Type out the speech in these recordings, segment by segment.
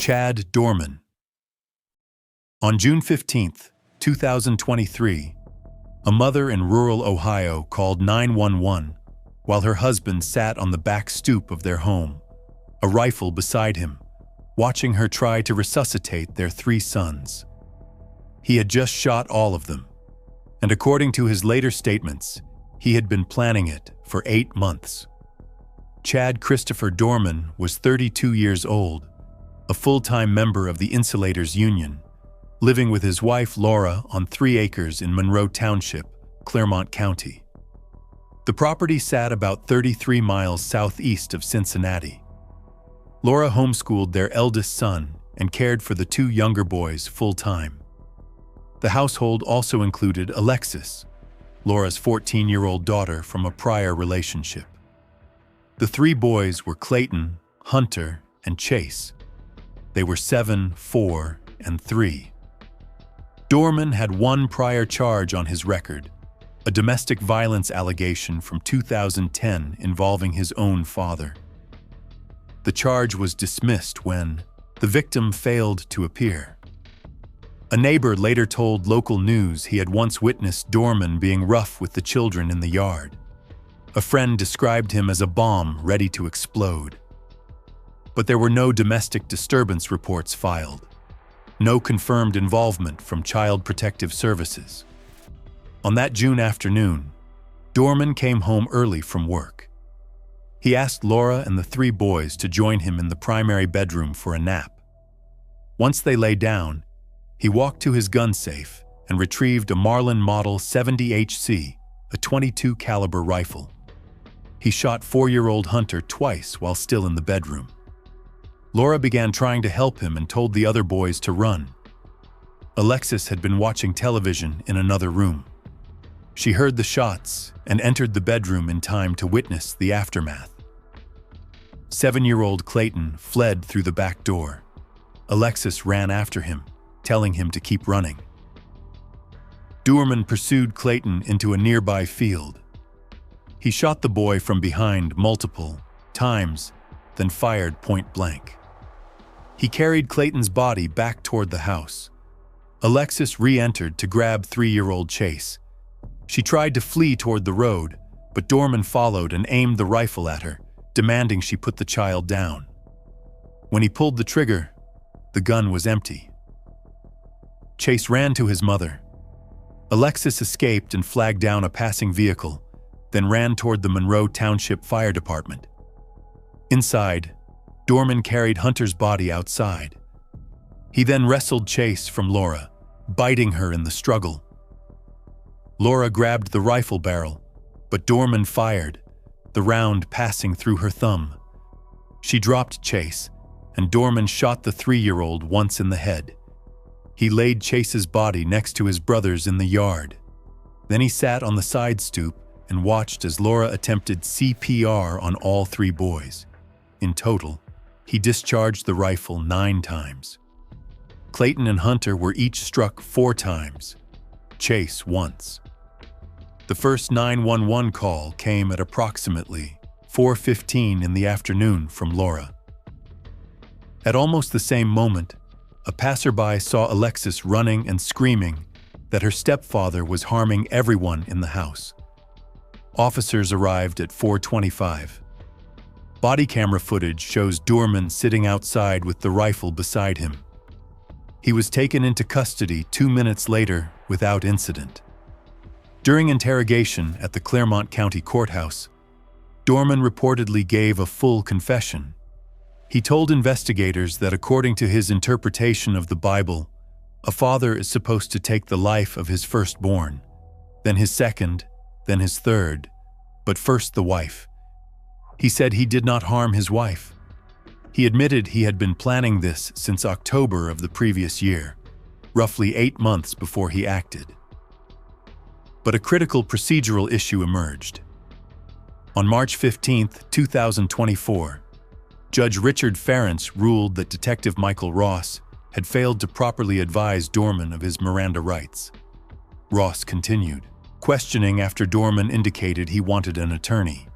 Chad Dorman. On June 15, 2023, a mother in rural Ohio called 911 while her husband sat on the back stoop of their home, a rifle beside him, watching her try to resuscitate their 3 sons. He had just shot all of them, and according to his later statements, he had been planning it for 8 months. Chad Christopher Dorman was 32 years old, a full-time member of the Insulators Union, living with his wife Laura on 3 acres in Monroe Township, Clermont County. The property sat about 33 miles southeast of Cincinnati. Laura homeschooled their eldest son and cared for the 2 younger boys full-time. The household also included Alexis, Laura's 14-year-old daughter from a prior relationship. The 3 boys were Clayton, Hunter, and Chase. They were 7, 4, and 3. Dorman had 1 prior charge on his record, a domestic violence allegation from 2010 involving his own father. The charge was dismissed when the victim failed to appear. A neighbor later told local news he had once witnessed Dorman being rough with the children in the yard. A friend described him as a bomb ready to explode. But there were no domestic disturbance reports filed. No confirmed involvement from Child Protective Services. On that June afternoon, Dorman came home early from work. He asked Laura and the 3 boys to join him in the primary bedroom for a nap. Once they lay down, he walked to his gun safe and retrieved a Marlin Model 70HC, a .22 caliber rifle. He shot 4-year-old Hunter twice while still in the bedroom. Laura began trying to help him and told the other boys to run. Alexis had been watching television in another room. She heard the shots and entered the bedroom in time to witness the aftermath. 7-year-old Clayton fled through the back door. Alexis ran after him, telling him to keep running. Dorman pursued Clayton into a nearby field. He shot the boy from behind multiple times, then fired point blank. He carried Clayton's body back toward the house. Alexis re-entered to grab 3-year-old Chase. She tried to flee toward the road, but Dorman followed and aimed the rifle at her, demanding she put the child down. When he pulled the trigger, the gun was empty. Chase ran to his mother. Alexis escaped and flagged down a passing vehicle, then ran toward the Monroe Township Fire Department. Inside, Dorman carried Hunter's body outside. He then wrestled Chase from Laura, biting her in the struggle. Laura grabbed the rifle barrel, but Dorman fired, the round passing through her thumb. She dropped Chase, and Dorman shot the 3-year-old once in the head. He laid Chase's body next to his brother's in the yard. Then he sat on the side stoop and watched as Laura attempted CPR on all 3 boys. In total, he discharged the rifle 9 times. Clayton and Hunter were each struck 4 times, Chase once. The first 911 call came at approximately 4:15 in the afternoon from Laura. At almost the same moment, a passerby saw Alexis running and screaming that her stepfather was harming everyone in the house. Officers arrived at 4:25. Body camera footage shows Dorman sitting outside with the rifle beside him. He was taken into custody 2 minutes later without incident. During interrogation at the Clermont County Courthouse, Dorman reportedly gave a full confession. He told investigators that according to his interpretation of the Bible, a father is supposed to take the life of his firstborn, then his second, then his third, but first the wife. He said he did not harm his wife. He admitted he had been planning this since October of the previous year, roughly 8 months before he acted. But a critical procedural issue emerged. On March 15, 2024, Judge Richard Ferentz ruled that Detective Michael Ross had failed to properly advise Dorman of his Miranda rights. Ross continued, questioning after Dorman indicated he wanted an attorney.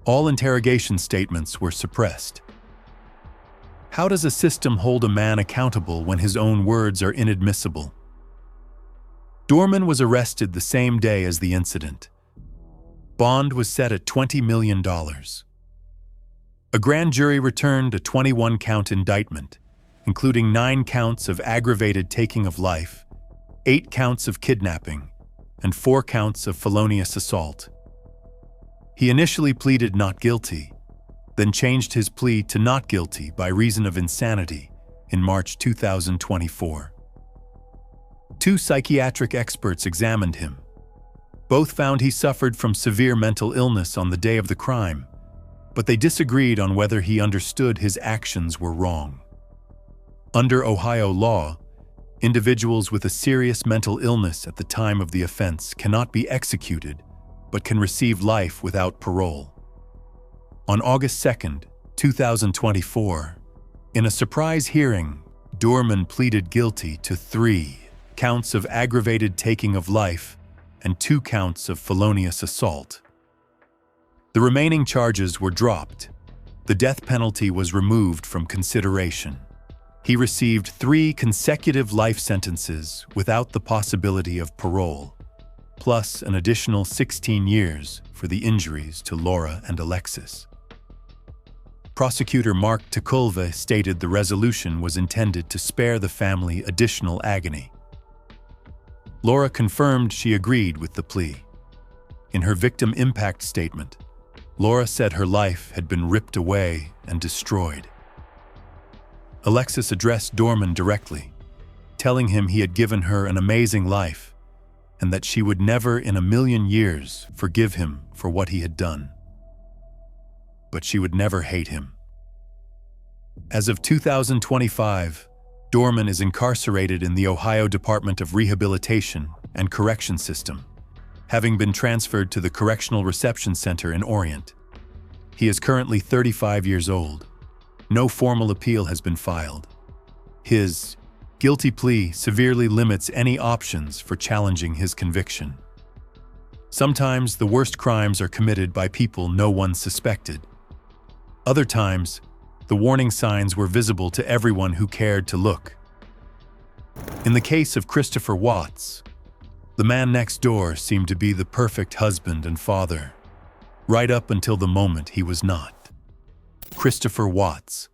All interrogation statements were suppressed. How does a system hold a man accountable when his own words are inadmissible? Dorman was arrested the same day as the incident. Bond was set at $20 million. A grand jury returned a 21-count indictment, including 9 counts of aggravated taking of life, 8 counts of kidnapping, and 4 counts of felonious assault. He initially pleaded not guilty, then changed his plea to not guilty by reason of insanity in March 2024. 2 psychiatric experts examined him. Both found he suffered from severe mental illness on the day of the crime, but they disagreed on whether he understood his actions were wrong. Under Ohio law, individuals with a serious mental illness at the time of the offense cannot be executed, but can receive life without parole. On August 2, 2024, in a surprise hearing, Dorman pleaded guilty to 3 counts of aggravated taking of life and 2 counts of felonious assault. The remaining charges were dropped. The death penalty was removed from consideration. He received 3 consecutive life sentences without the possibility of parole, plus an additional 16 years for the injuries to Laura and Alexis. Prosecutor Mark Tukulva stated the resolution was intended to spare the family additional agony. Laura confirmed she agreed with the plea. In her victim impact statement, Laura said her life had been ripped away and destroyed. Alexis addressed Dorman directly, telling him he had given her an amazing life and that she would never in a million years forgive him for what he had done. But she would never hate him. As of 2025, Dorman is incarcerated in the Ohio Department of Rehabilitation and Correction System, having been transferred to the Correctional Reception Center in Orient. He is currently 35 years old. No formal appeal has been filed. His guilty plea severely limits any options for challenging his conviction. Sometimes the worst crimes are committed by people no one suspected. Other times, the warning signs were visible to everyone who cared to look. In the case of Christopher Watts, the man next door seemed to be the perfect husband and father, right up until the moment he was not. Christopher Watts.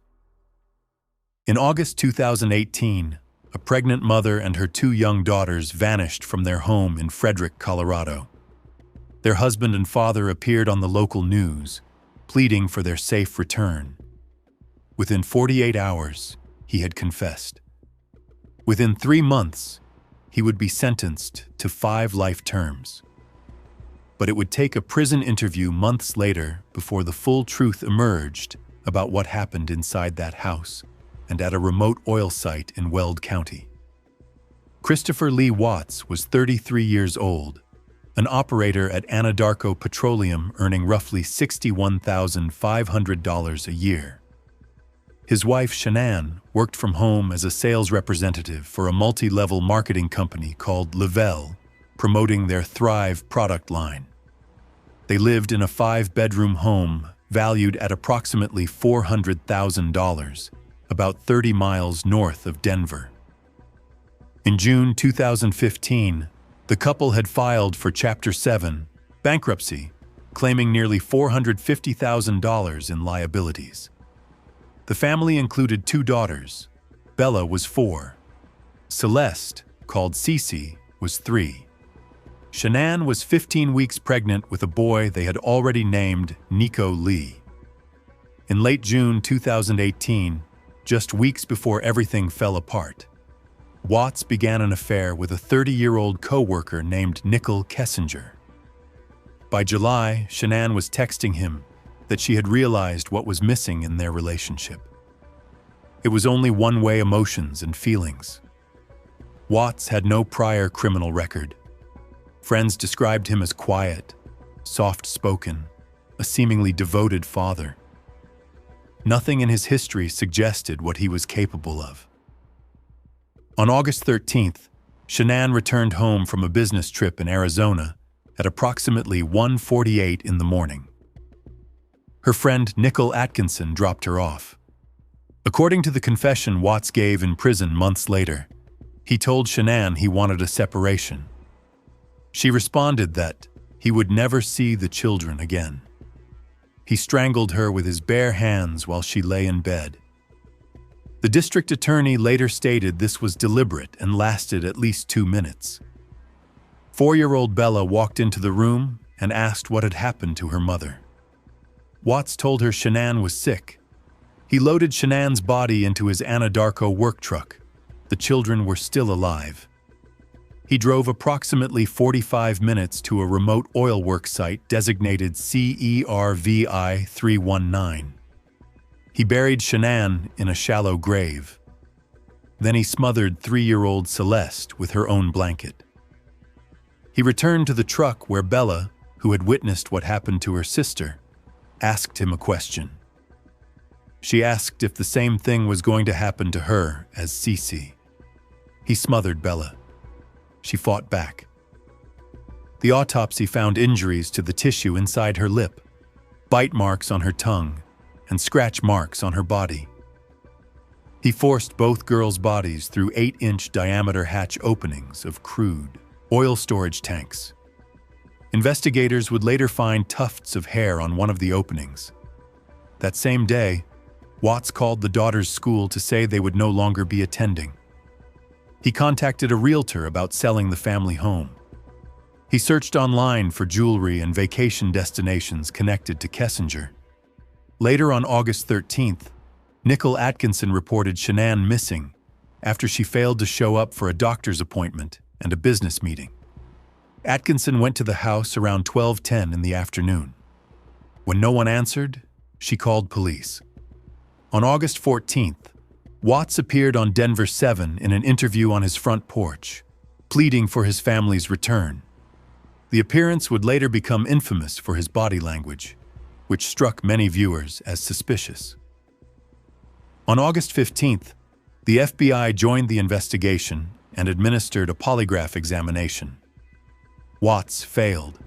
In August 2018, a pregnant mother and her 2 young daughters vanished from their home in Frederick, Colorado. Their husband and father appeared on the local news, pleading for their safe return. Within 48 hours, he had confessed. Within 3 months, he would be sentenced to 5 life terms. But it would take a prison interview months later before the full truth emerged about what happened inside that house and at a remote oil site in Weld County. Christopher Lee Watts was 33 years old, an operator at Anadarko Petroleum earning roughly $61,500 a year. His wife, Shanann, worked from home as a sales representative for a multi-level marketing company called Lavelle, promoting their Thrive product line. They lived in a 5-bedroom home valued at approximately $400,000, about 30 miles north of Denver. In June 2015, the couple had filed for Chapter 7, bankruptcy, claiming nearly $450,000 in liabilities. The family included 2 daughters. Bella was 4. Celeste, called Cece, was 3. Shanann was 15 weeks pregnant with a boy they had already named Nico Lee. In late June 2018, just weeks before everything fell apart, Watts began an affair with a 30-year-old co-worker named Nicole Kessinger. By July, Shanann was texting him that she had realized what was missing in their relationship. It was only one-way emotions and feelings. Watts had no prior criminal record. Friends described him as quiet, soft-spoken, a seemingly devoted father. Nothing in his history suggested what he was capable of. On August 13th, Shanann returned home from a business trip in Arizona at approximately 1:48 in the morning. Her friend Nicole Atkinson dropped her off. According to the confession Watts gave in prison months later, he told Shanann he wanted a separation. She responded that he would never see the children again. He strangled her with his bare hands while she lay in bed. The district attorney later stated this was deliberate and lasted at least 2 minutes. 4-year-old Bella walked into the room and asked what had happened to her mother. Watts told her Shanann was sick. He loaded Shanann's body into his Anadarko work truck. The children were still alive. He drove approximately 45 minutes to a remote oil work site designated CERVI 319. He buried Shanann in a shallow grave. Then he smothered 3-year-old Celeste with her own blanket. He returned to the truck where Bella, who had witnessed what happened to her sister, asked him a question. She asked if the same thing was going to happen to her as Cece. He smothered Bella. She fought back. The autopsy found injuries to the tissue inside her lip, bite marks on her tongue, and scratch marks on her body. He forced both girls' bodies through 8-inch diameter hatch openings of crude oil storage tanks. Investigators would later find tufts of hair on one of the openings. That same day, Watts called the daughter's school to say they would no longer be attending. He contacted a realtor about selling the family home. He searched online for jewelry and vacation destinations connected to Kessinger. Later on August 13th, Nicole Atkinson reported Shanann missing after she failed to show up for a doctor's appointment and a business meeting. Atkinson went to the house around 12:10 in the afternoon. When no one answered, she called police. On August 14th, Watts appeared on Denver 7 in an interview on his front porch, pleading for his family's return. The appearance would later become infamous for his body language, which struck many viewers as suspicious. On August 15th, the FBI joined the investigation and administered a polygraph examination. Watts failed.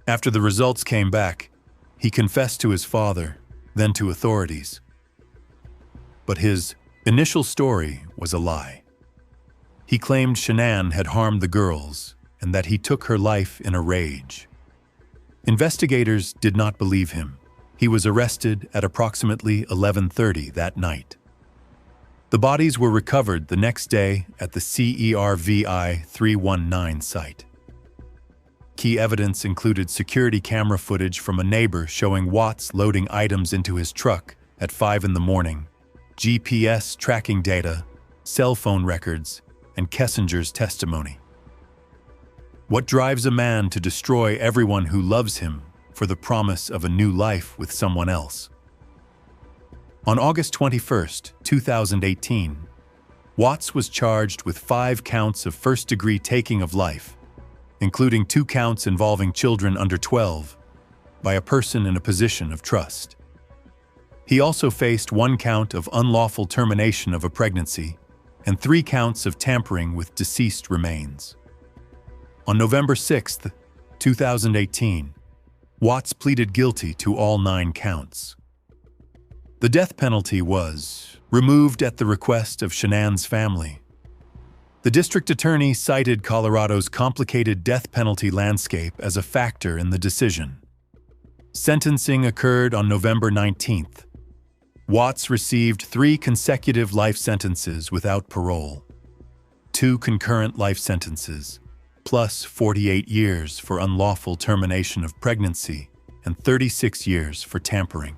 After the results came back, he confessed to his father, then to authorities. But his initial story was a lie. He claimed Shanann had harmed the girls and that he took her life in a rage. Investigators did not believe him. He was arrested at approximately 11:30 that night. The bodies were recovered the next day at the CERVI 319 site. Key evidence included security camera footage from a neighbor showing Watts loading items into his truck at 5 in the morning, GPS tracking data, cell phone records, and Kessinger's testimony. What drives a man to destroy everyone who loves him for the promise of a new life with someone else? On August 21st, 2018, Watts was charged with 5 counts of first-degree taking of life, including 2 counts involving children under 12, by a person in a position of trust. He also faced 1 count of unlawful termination of a pregnancy and 3 counts of tampering with deceased remains. On November 6, 2018, Watts pleaded guilty to all 9 counts. The death penalty was removed at the request of Shanann's family. The district attorney cited Colorado's complicated death penalty landscape as a factor in the decision. Sentencing occurred on November 19th. Watts received 3 consecutive life sentences without parole, 2 concurrent life sentences, plus 48 years for unlawful termination of pregnancy and 36 years for tampering.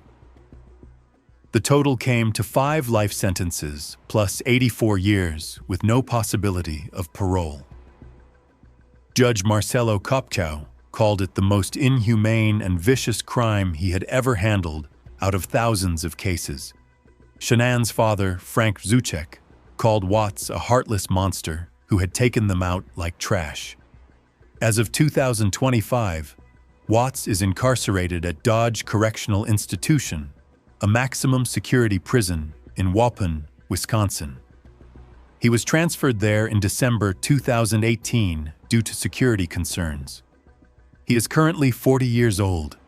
The total came to 5 life sentences plus 84 years with no possibility of parole. Judge Marcelo Kopchow called it the most inhumane and vicious crime he had ever handled out of thousands of cases. Shanann's father, Frank Zuchek, called Watts a heartless monster who had taken them out like trash. As of 2025, Watts is incarcerated at Dodge Correctional Institution, a maximum security prison in Waupun, Wisconsin. He was transferred there in December 2018 due to security concerns. He is currently 40 years old.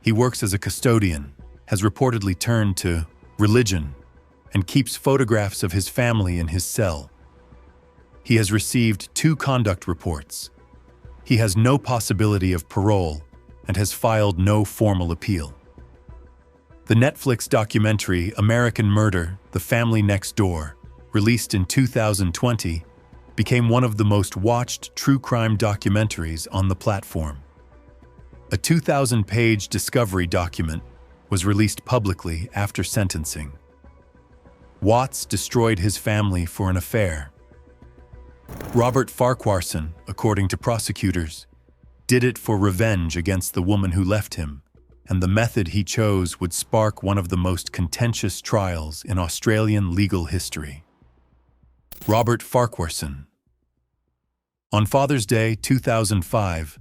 He works as a custodian, has reportedly turned to religion and keeps photographs of his family in his cell. He has received 2 conduct reports. He has no possibility of parole and has filed no formal appeal. The Netflix documentary American Murder: The Family Next Door, released in 2020, became one of the most watched true crime documentaries on the platform. A 2,000-page discovery document was released publicly after sentencing. Watts destroyed his family for an affair. Robert Farquharson, according to prosecutors, did it for revenge against the woman who left him, and the method he chose would spark one of the most contentious trials in Australian legal history. Robert Farquharson. On Father's Day 2005,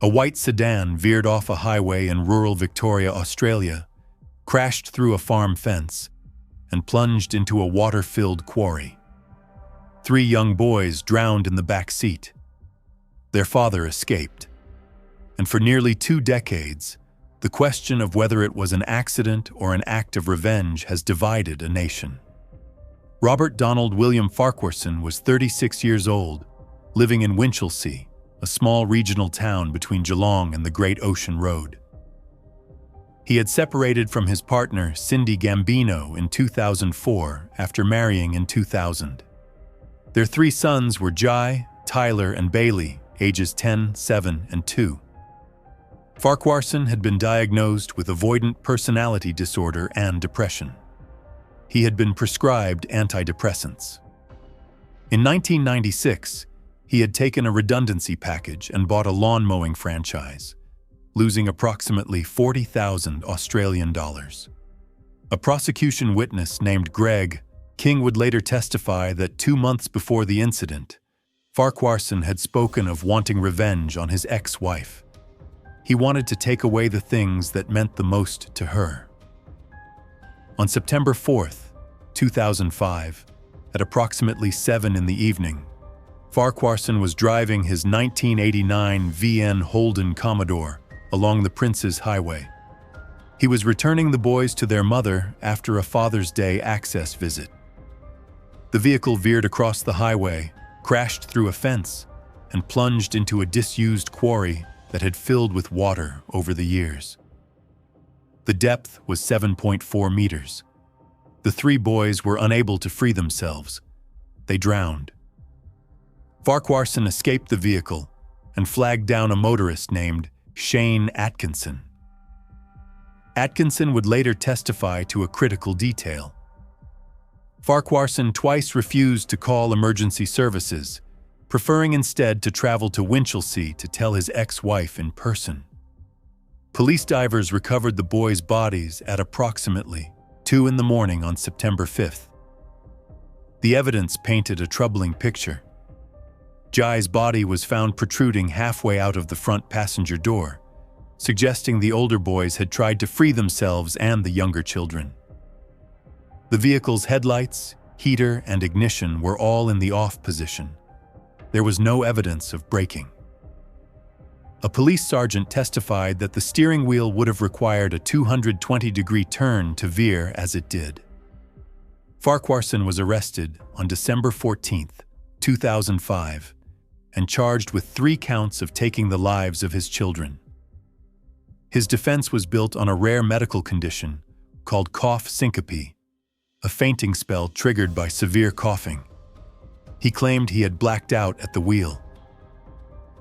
a white sedan veered off a highway in rural Victoria, Australia, crashed through a farm fence, and plunged into a water-filled quarry. 3 young boys drowned in the back seat. Their father escaped. And for nearly 2 decades, the question of whether it was an accident or an act of revenge has divided a nation. Robert Donald William Farquharson was 36 years old, living in Winchelsea, a small regional town between Geelong and the Great Ocean Road. He had separated from his partner, Cindy Gambino, in 2004 after marrying in 2000. Their 3 sons were Jai, Tyler, and Bailey, ages 10, 7, and 2. Farquharson had been diagnosed with avoidant personality disorder and depression. He had been prescribed antidepressants. In 1996, he had taken a redundancy package and bought a lawn mowing franchise, losing approximately 40,000 Australian dollars. A prosecution witness named Greg King would later testify that 2 months before the incident, Farquharson had spoken of wanting revenge on his ex-wife. He wanted to take away the things that meant the most to her. On September 4th, 2005, at approximately 7 in the evening, Farquharson was driving his 1989 VN Holden Commodore along the Prince's Highway. He was returning the boys to their mother after a Father's Day access visit. The vehicle veered across the highway, crashed through a fence, and plunged into a disused quarry that had filled with water over the years. The depth was 7.4 meters. The 3 boys were unable to free themselves. They drowned. Farquharson escaped the vehicle and flagged down a motorist named Shane Atkinson. Atkinson would later testify to a critical detail. Farquharson twice refused to call emergency services, preferring instead to travel to Winchelsea to tell his ex-wife in person. Police divers recovered the boys' bodies at approximately 2 in the morning on September 5th. The evidence painted a troubling picture. Jai's body was found protruding halfway out of the front passenger door, suggesting the older boys had tried to free themselves and the younger children. The vehicle's headlights, heater, and ignition were all in the off position. There was no evidence of braking. A police sergeant testified that the steering wheel would have required a 220-degree turn to veer as it did. Farquharson was arrested on December 14, 2005, and charged with 3 counts of taking the lives of his children. His defense was built on a rare medical condition called cough syncope, a fainting spell triggered by severe coughing. He claimed he had blacked out at the wheel.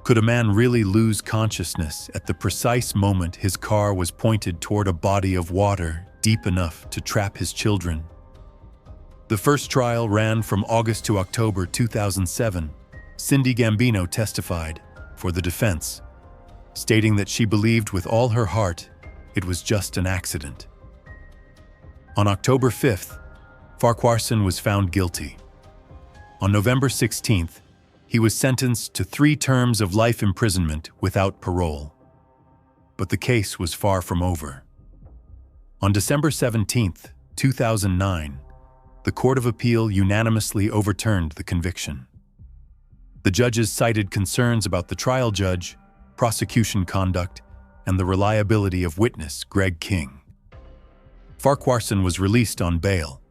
Could a man really lose consciousness at the precise moment his car was pointed toward a body of water deep enough to trap his children? The first trial ran from August to October 2007. Cindy Gambino testified for the defense, stating that she believed with all her heart it was just an accident. On October 5th, Farquharson was found guilty. On November 16th, he was sentenced to 3 terms of life imprisonment without parole. But the case was far from over. On December 17th, 2009, the Court of Appeal unanimously overturned the conviction. The judges cited concerns about the trial judge, prosecution conduct, and the reliability of witness Greg King. Farquharson was released on bail,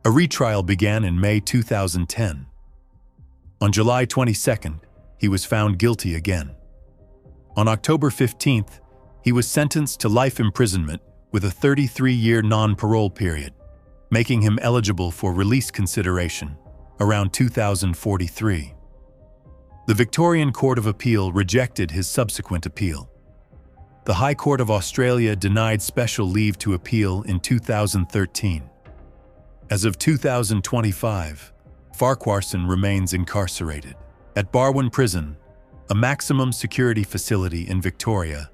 A retrial began in May 2010. On July 22nd, he was found guilty again. On October 15th, he was sentenced to life imprisonment with a 33-year non-parole period, making him eligible for release consideration around 2043. The Victorian Court of Appeal rejected his subsequent appeal. The High Court of Australia denied special leave to appeal in 2013. As of 2025, Farquharson remains incarcerated at Barwon Prison, a maximum security facility in Victoria,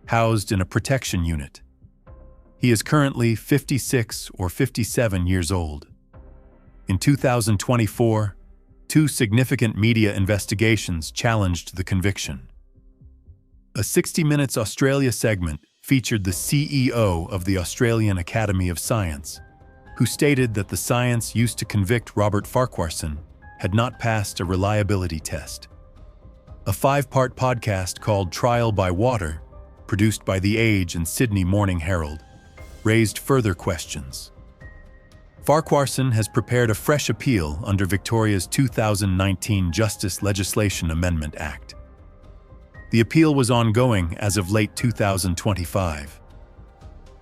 housed in a protection unit. He is currently 56 or 57 years old. In 2024, two significant media investigations challenged the conviction. A 60 Minutes Australia segment featured the CEO of the Australian Academy of Science, who stated that the science used to convict Robert Farquharson had not passed a reliability test. A 5-part podcast called Trial by Water, produced by The Age and Sydney Morning Herald, raised further questions. Farquharson has prepared a fresh appeal under Victoria's 2019 Justice Legislation Amendment Act. The appeal was ongoing as of late 2025.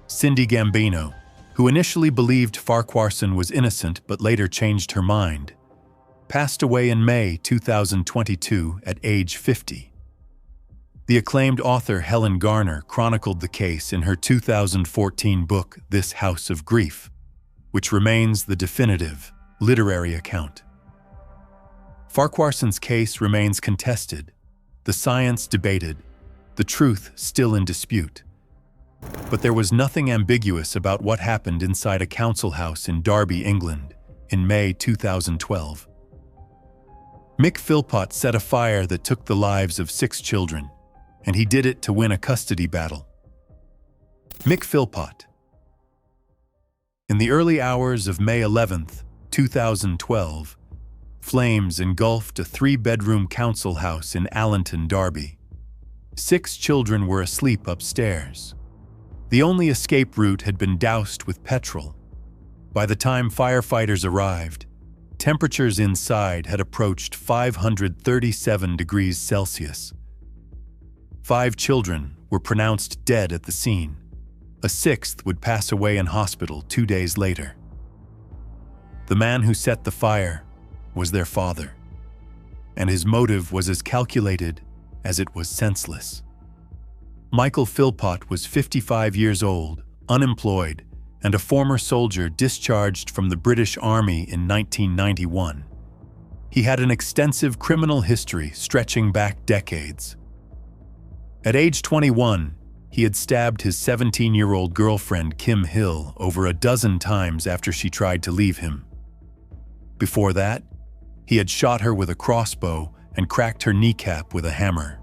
Cindy Gambino, who initially believed Farquharson was innocent but later changed her mind, passed away in May 2022 at age 50. The acclaimed author Helen Garner chronicled the case in her 2014 book This House of Grief, which remains the definitive literary account. Farquharson's case remains contested, the science debated, the truth still in dispute. But there was nothing ambiguous about what happened inside a council house in Derby, England, in May 2012. Mick Philpott set a fire that took the lives of 6 children, and he did it to win a custody battle. Mick Philpott. In the early hours of May 11, 2012, flames engulfed a 3-bedroom council house in Allenton, Derby. 6 children were asleep upstairs. The only escape route had been doused with petrol. By the time firefighters arrived, temperatures inside had approached 537 degrees Celsius. 5 children were pronounced dead at the scene. A 6th would pass away in hospital 2 days later. The man who set the fire was their father, and his motive was as calculated as it was senseless. Michael Philpott was 55 years old, unemployed, and a former soldier discharged from the British Army in 1991. He had an extensive criminal history stretching back decades. At age 21, he had stabbed his 17-year-old girlfriend Kim Hill over a dozen times after she tried to leave him. Before that, he had shot her with a crossbow and cracked her kneecap with a hammer.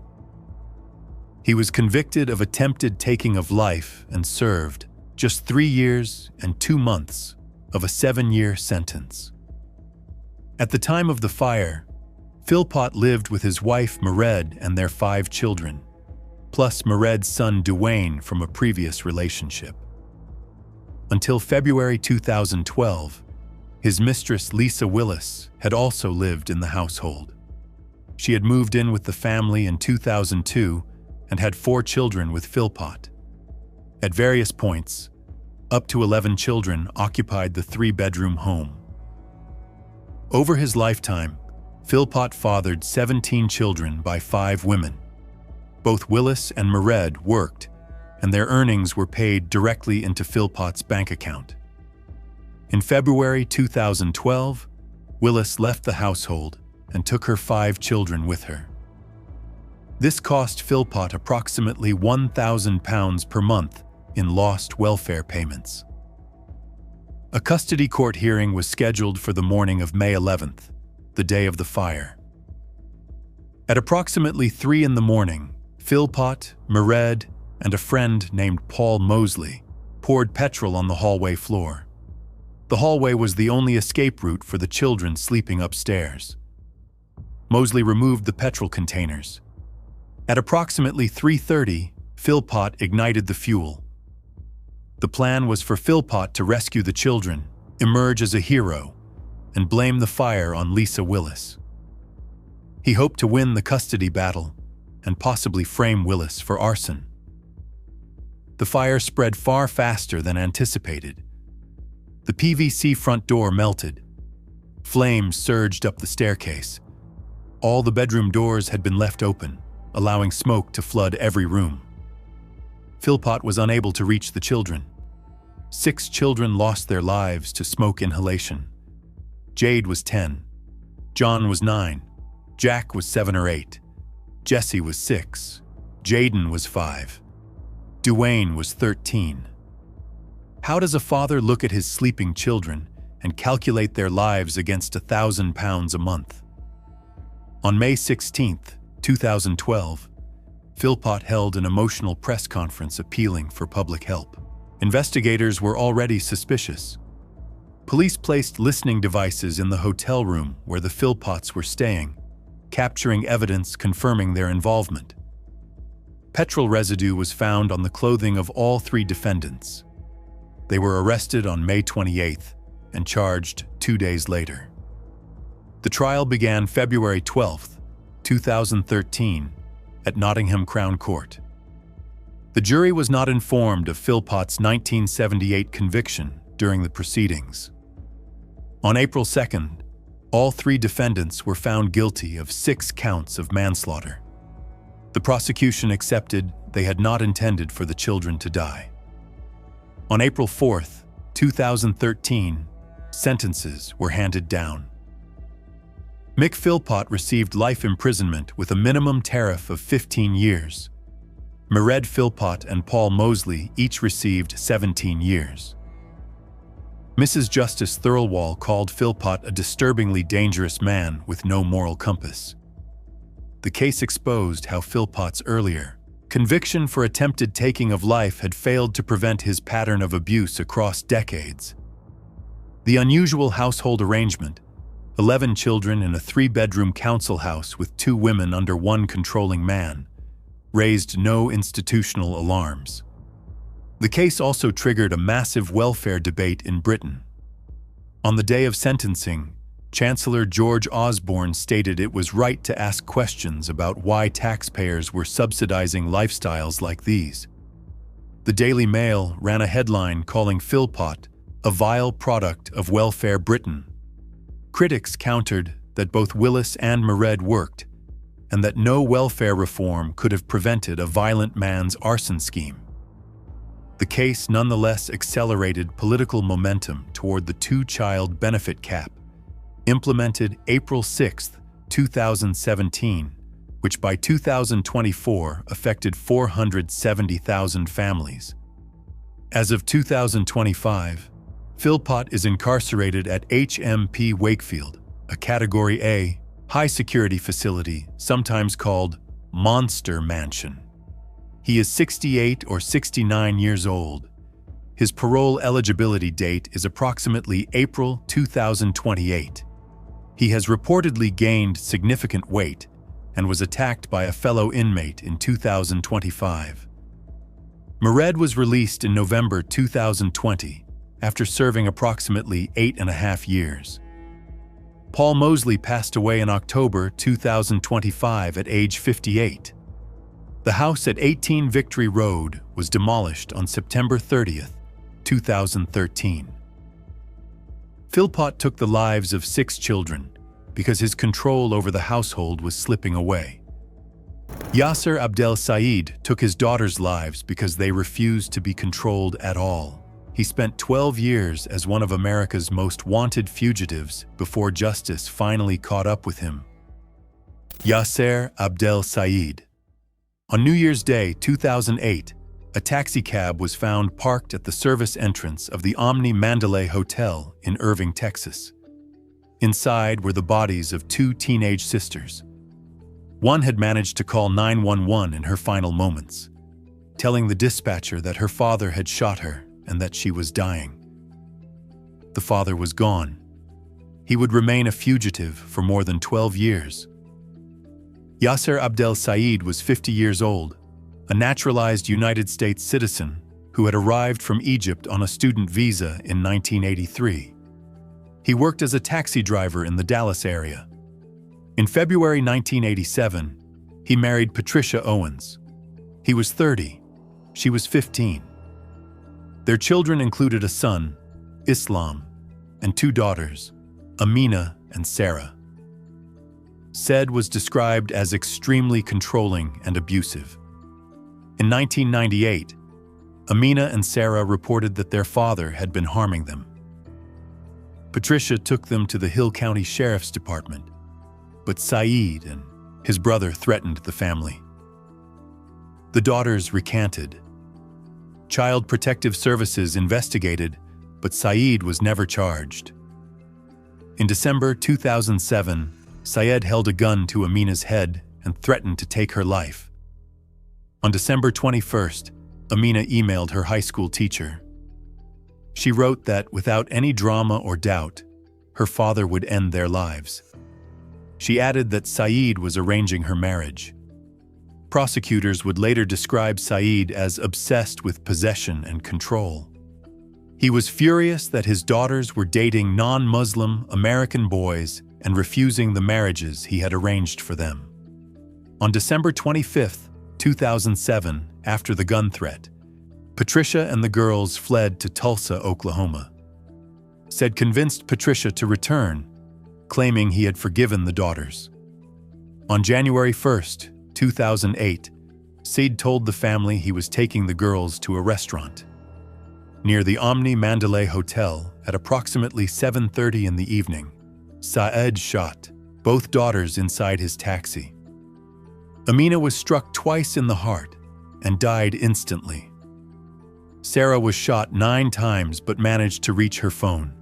He was convicted of attempted taking of life and served just 3 years and 2 months of a 7-year sentence. At the time of the fire, Philpott lived with his wife Mered and their 5 children, plus Mered's son Duane from a previous relationship. Until February 2012, his mistress Lisa Willis had also lived in the household. She had moved in with the family in 2002 and had 4 children with Philpott. At various points, up to 11 children occupied the 3-bedroom home. Over his lifetime, Philpott fathered 17 children by 5 women. Both Willis and Mered worked, and their earnings were paid directly into Philpott's bank account. In February 2012, Willis left the household and took her 5 children with her. This cost Philpott approximately £1,000 per month in lost welfare payments. A custody court hearing was scheduled for the morning of May 11th, the day of the fire. At approximately 3 in the morning, Philpott, Mered, and a friend named Paul Mosley poured petrol on the hallway floor. The hallway was the only escape route for the children sleeping upstairs. Mosley removed the petrol containers. At approximately 3:30, Philpott ignited the fuel. The plan was for Philpott to rescue the children, emerge as a hero and blame the fire on Lisa Willis. He hoped to win the custody battle and possibly frame Willis for arson. The fire spread far faster than anticipated. The PVC front door melted. Flames surged up the staircase. All the bedroom doors had been left open, allowing smoke to flood every room. Philpott was unable to reach the children. 6 children lost their lives to smoke inhalation. Jade was 10. John was 9. Jack was 7 or 8. Jesse was 6. Jaden was 5. Duane was 13. How does a father look at his sleeping children and calculate their lives against £1,000 a month? On May 16, 2012, Philpott held an emotional press conference appealing for public help. Investigators were already suspicious. Police placed listening devices in the hotel room where the Philpotts were staying, capturing evidence confirming their involvement. Petrol residue was found on the clothing of all 3 defendants. They were arrested on May 28 and charged 2 days later. The trial began February 12, 2013, at Nottingham Crown Court. The jury was not informed of Philpott's 1978 conviction during the proceedings. On April 2nd, all 3 defendants were found guilty of 6 counts of manslaughter. The prosecution accepted they had not intended for the children to die. On April 4, 2013, sentences were handed down. Mick Philpott received life imprisonment with a minimum tariff of 15 years. Mered Philpott and Paul Mosley each received 17 years. Mrs. Justice Thirlwall called Philpott a disturbingly dangerous man with no moral compass. The case exposed how Philpott's earlier conviction for attempted taking of life had failed to prevent his pattern of abuse across decades. The unusual household arrangement, 11 children in a 3-bedroom council house with 2 women under one controlling man, raised no institutional alarms. The case also triggered a massive welfare debate in Britain. On the day of sentencing, Chancellor George Osborne stated it was right to ask questions about why taxpayers were subsidizing lifestyles like these. The Daily Mail ran a headline calling Philpott a vile product of welfare Britain. Critics countered that both Willis and Mered worked, and that no welfare reform could have prevented a violent man's arson scheme. The case nonetheless accelerated political momentum toward the 2-child benefit cap, implemented April 6, 2017, which by 2024 affected 470,000 families. As of 2025, Philpott is incarcerated at HMP Wakefield, a Category A, high-security facility, sometimes called Monster Mansion. He is 68 or 69 years old. His parole eligibility date is approximately April 2028. He has reportedly gained significant weight and was attacked by a fellow inmate in 2025. Mered was released in November 2020 after serving approximately 8.5 years. Paul Mosley passed away in October 2025 at age 58. The house at 18 Victory Road was demolished on September 30, 2013. Philpott took the lives of 6 children because his control over the household was slipping away. Yasser Abdel Said took his daughters' lives because they refused to be controlled at all. He spent 12 years as one of America's most wanted fugitives before justice finally caught up with him. Yasser Abdel Said. On New Year's Day 2008, a taxicab was found parked at the service entrance of the Omni Mandalay Hotel in Irving, Texas. Inside were the bodies of 2 teenage sisters. One had managed to call 911 in her final moments, telling the dispatcher that her father had shot her and that she was dying. The father was gone. He would remain a fugitive for more than 12 years. Yasser Abdel Said was 50 years old, a naturalized United States citizen who had arrived from Egypt on a student visa in 1983. He worked as a taxi driver in the Dallas area. In February 1987, he married Patricia Owens. He was 30. She was 15. Their children included a son, Islam, and two daughters, Amina and Sarah. Said was described as extremely controlling and abusive. In 1998, Amina and Sarah reported that their father had been harming them. Patricia took them to the Hill County Sheriff's Department, but Saeed and his brother threatened the family. The daughters recanted. Child Protective Services investigated, but Saeed was never charged. In December 2007, Syed held a gun to Amina's head and threatened to take her life. On December 21st, Amina emailed her high school teacher. She wrote that without any drama or doubt, her father would end their lives. She added that Saeed was arranging her marriage. Prosecutors would later describe Saeed as obsessed with possession and control. He was furious that his daughters were dating non-Muslim American boys and refusing the marriages he had arranged for them. On December 25, 2007, after the gun threat, Patricia and the girls fled to Tulsa, Oklahoma. Said convinced Patricia to return, claiming he had forgiven the daughters. On January 1, 2008, Said told the family he was taking the girls to a restaurant. Near the Omni Mandalay Hotel at approximately 7:30 in the evening, Saed shot both daughters inside his taxi. Amina was struck twice in the heart and died instantly. Sarah was shot 9 times but managed to reach her phone.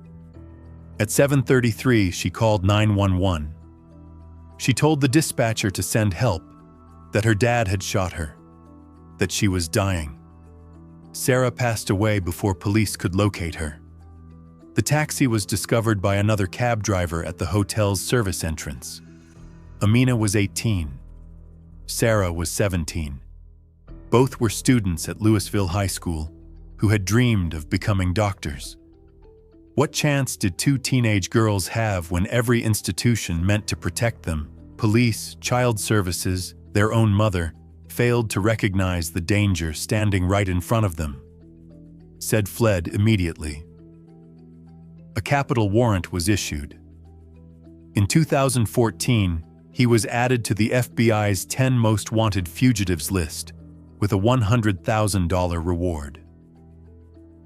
At 7:33, she called 911. She told the dispatcher to send help, that her dad had shot her, that she was dying. Sarah passed away before police could locate her. The taxi was discovered by another cab driver at the hotel's service entrance. Amina was 18. Sarah was 17. Both were students at Louisville High School who had dreamed of becoming doctors. What chance did 2 teenage girls have when every institution meant to protect them, police, child services, their own mother, failed to recognize the danger standing right in front of them? Said fled immediately. A capital warrant was issued. In 2014, he was added to the FBI's 10 most wanted fugitives list with a $100,000 reward.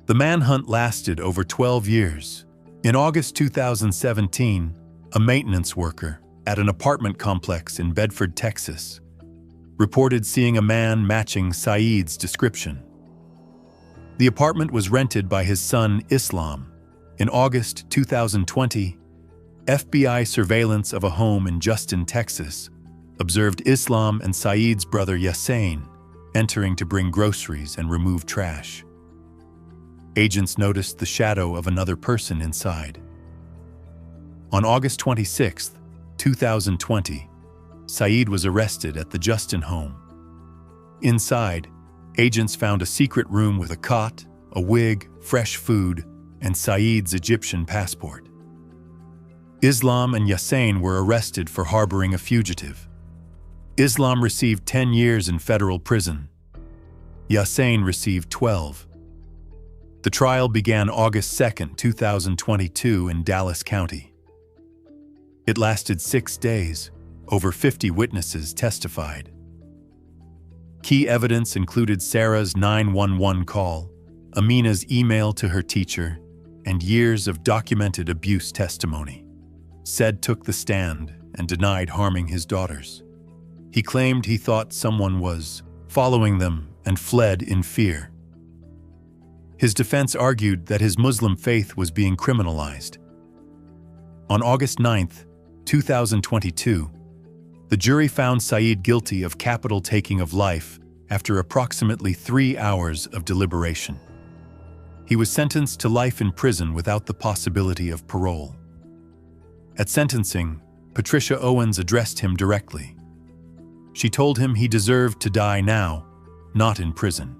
The manhunt lasted over 12 years. In August 2017, a maintenance worker at an apartment complex in Bedford, Texas, reported seeing a man matching Saeed's description. The apartment was rented by his son, Islam. In August 2020, FBI surveillance of a home in Justin, Texas, observed Islam and Saeed's brother Yassain entering to bring groceries and remove trash. Agents noticed the shadow of another person inside. On August 26, 2020, Saeed was arrested at the Justin home. Inside, agents found a secret room with a cot, a wig, fresh food, and Saeed's Egyptian passport. Islam and Yassain were arrested for harboring a fugitive. Islam received 10 years in federal prison. Yassain received 12. The trial began August 2, 2022 in Dallas County. It lasted 6 days. Over 50 witnesses testified. Key evidence included Sarah's 911 call, Amina's email to her teacher, and years of documented abuse testimony. Said took the stand and denied harming his daughters. He claimed he thought someone was following them and fled in fear. His defense argued that his Muslim faith was being criminalized. On August 9, 2022, the jury found Saeed guilty of capital taking of life after approximately 3 hours of deliberation. He was sentenced to life in prison without the possibility of parole. At sentencing, Patricia Owens addressed him directly. She told him he deserved to die now, not in prison.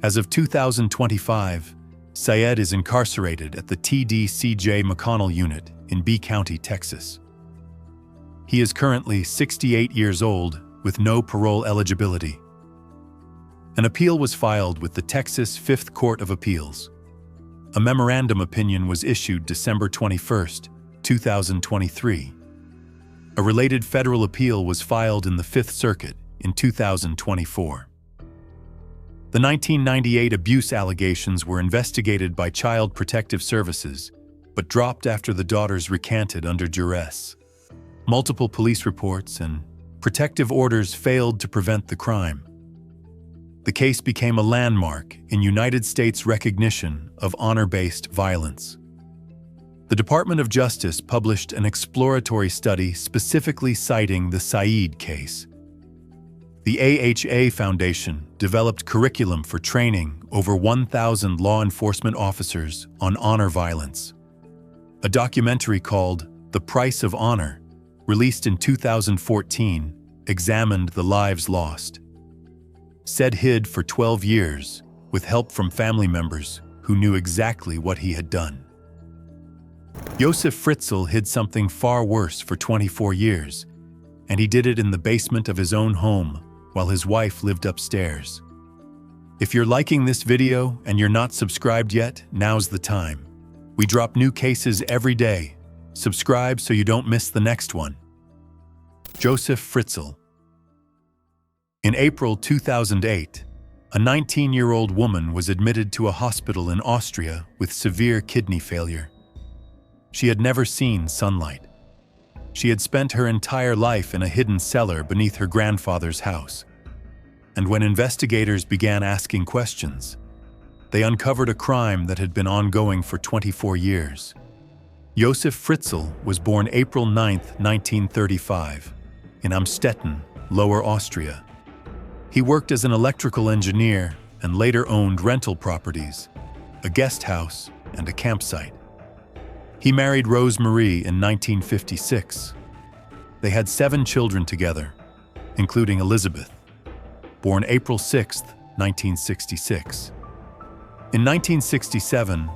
As of 2025, Syed is incarcerated at the TDCJ McConnell Unit in B County, Texas. He is currently 68 years old with no parole eligibility. An appeal was filed with the Texas Fifth Court of Appeals. A memorandum opinion was issued December 21, 2023. A related federal appeal was filed in the Fifth Circuit in 2024. The 1998 abuse allegations were investigated by Child Protective Services, but dropped after the daughters recanted under duress. Multiple police reports and protective orders failed to prevent the crime. The case became a landmark in United States recognition of honor-based violence. The Department of Justice published an exploratory study specifically citing the Syed case. The AHA Foundation developed curriculum for training over 1,000 law enforcement officers on honor violence. A documentary called The Price of Honor, released in 2014, examined the lives lost. Syed hid for 12 years with help from family members who knew exactly what he had done. Yosef Fritzl hid something far worse for 24 years, and he did it in the basement of his own home while his wife lived upstairs. If you're liking this video and you're not subscribed yet, now's the time. We drop new cases every day. Subscribe so you don't miss the next one. Yosef Fritzl. In April 2008, a 19-year-old woman was admitted to a hospital in Austria with severe kidney failure. She had never seen sunlight. She had spent her entire life in a hidden cellar beneath her grandfather's house. And when investigators began asking questions, they uncovered a crime that had been ongoing for 24 years. Yosef Fritzl was born April 9, 1935, in Amstetten, Lower Austria. He worked as an electrical engineer and later owned rental properties, a guest house, and a campsite. He married Rose Marie in 1956. They had 7 children together, including Elizabeth, born April 6, 1966. In 1967,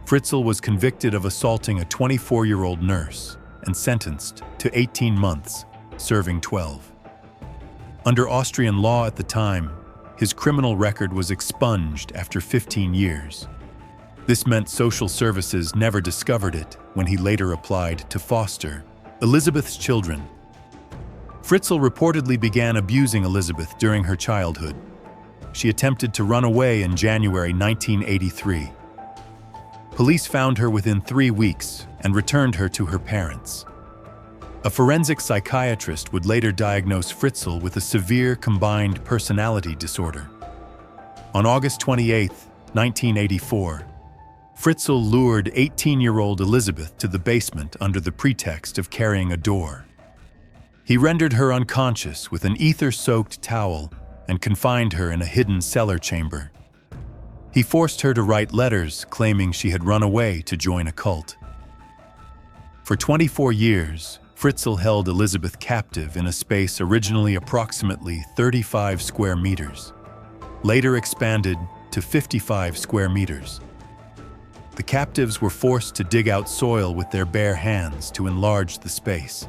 Fritzl was convicted of assaulting a 24-year-old nurse and sentenced to 18 months, serving 12. Under Austrian law at the time, his criminal record was expunged after 15 years. This meant social services never discovered it when he later applied to foster Elizabeth's children. Fritzl reportedly began abusing Elizabeth during her childhood. She attempted to run away in January 1983. Police found her within 3 weeks and returned her to her parents. A forensic psychiatrist would later diagnose Fritzl with a severe combined personality disorder. On August 28, 1984, Fritzl lured 18-year-old Elizabeth to the basement under the pretext of carrying a door. He rendered her unconscious with an ether-soaked towel and confined her in a hidden cellar chamber. He forced her to write letters claiming she had run away to join a cult. For 24 years, Fritzl held Elizabeth captive in a space originally approximately 35 square meters, later expanded to 55 square meters. The captives were forced to dig out soil with their bare hands to enlarge the space.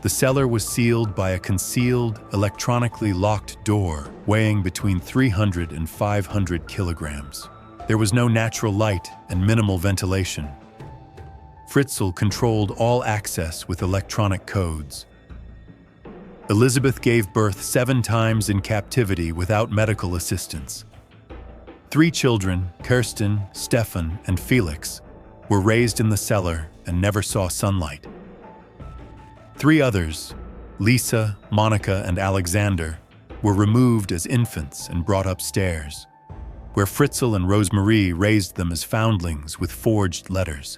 The cellar was sealed by a concealed, electronically locked door weighing between 300 and 500 kilograms. There was no natural light and minimal ventilation. Fritzl controlled all access with electronic codes. Elizabeth gave birth 7 times in captivity without medical assistance. 3 children, Kirsten, Stefan, and Felix, were raised in the cellar and never saw sunlight. 3 others, Lisa, Monica, and Alexander, were removed as infants and brought upstairs, where Fritzl and Rosemarie raised them as foundlings with forged letters.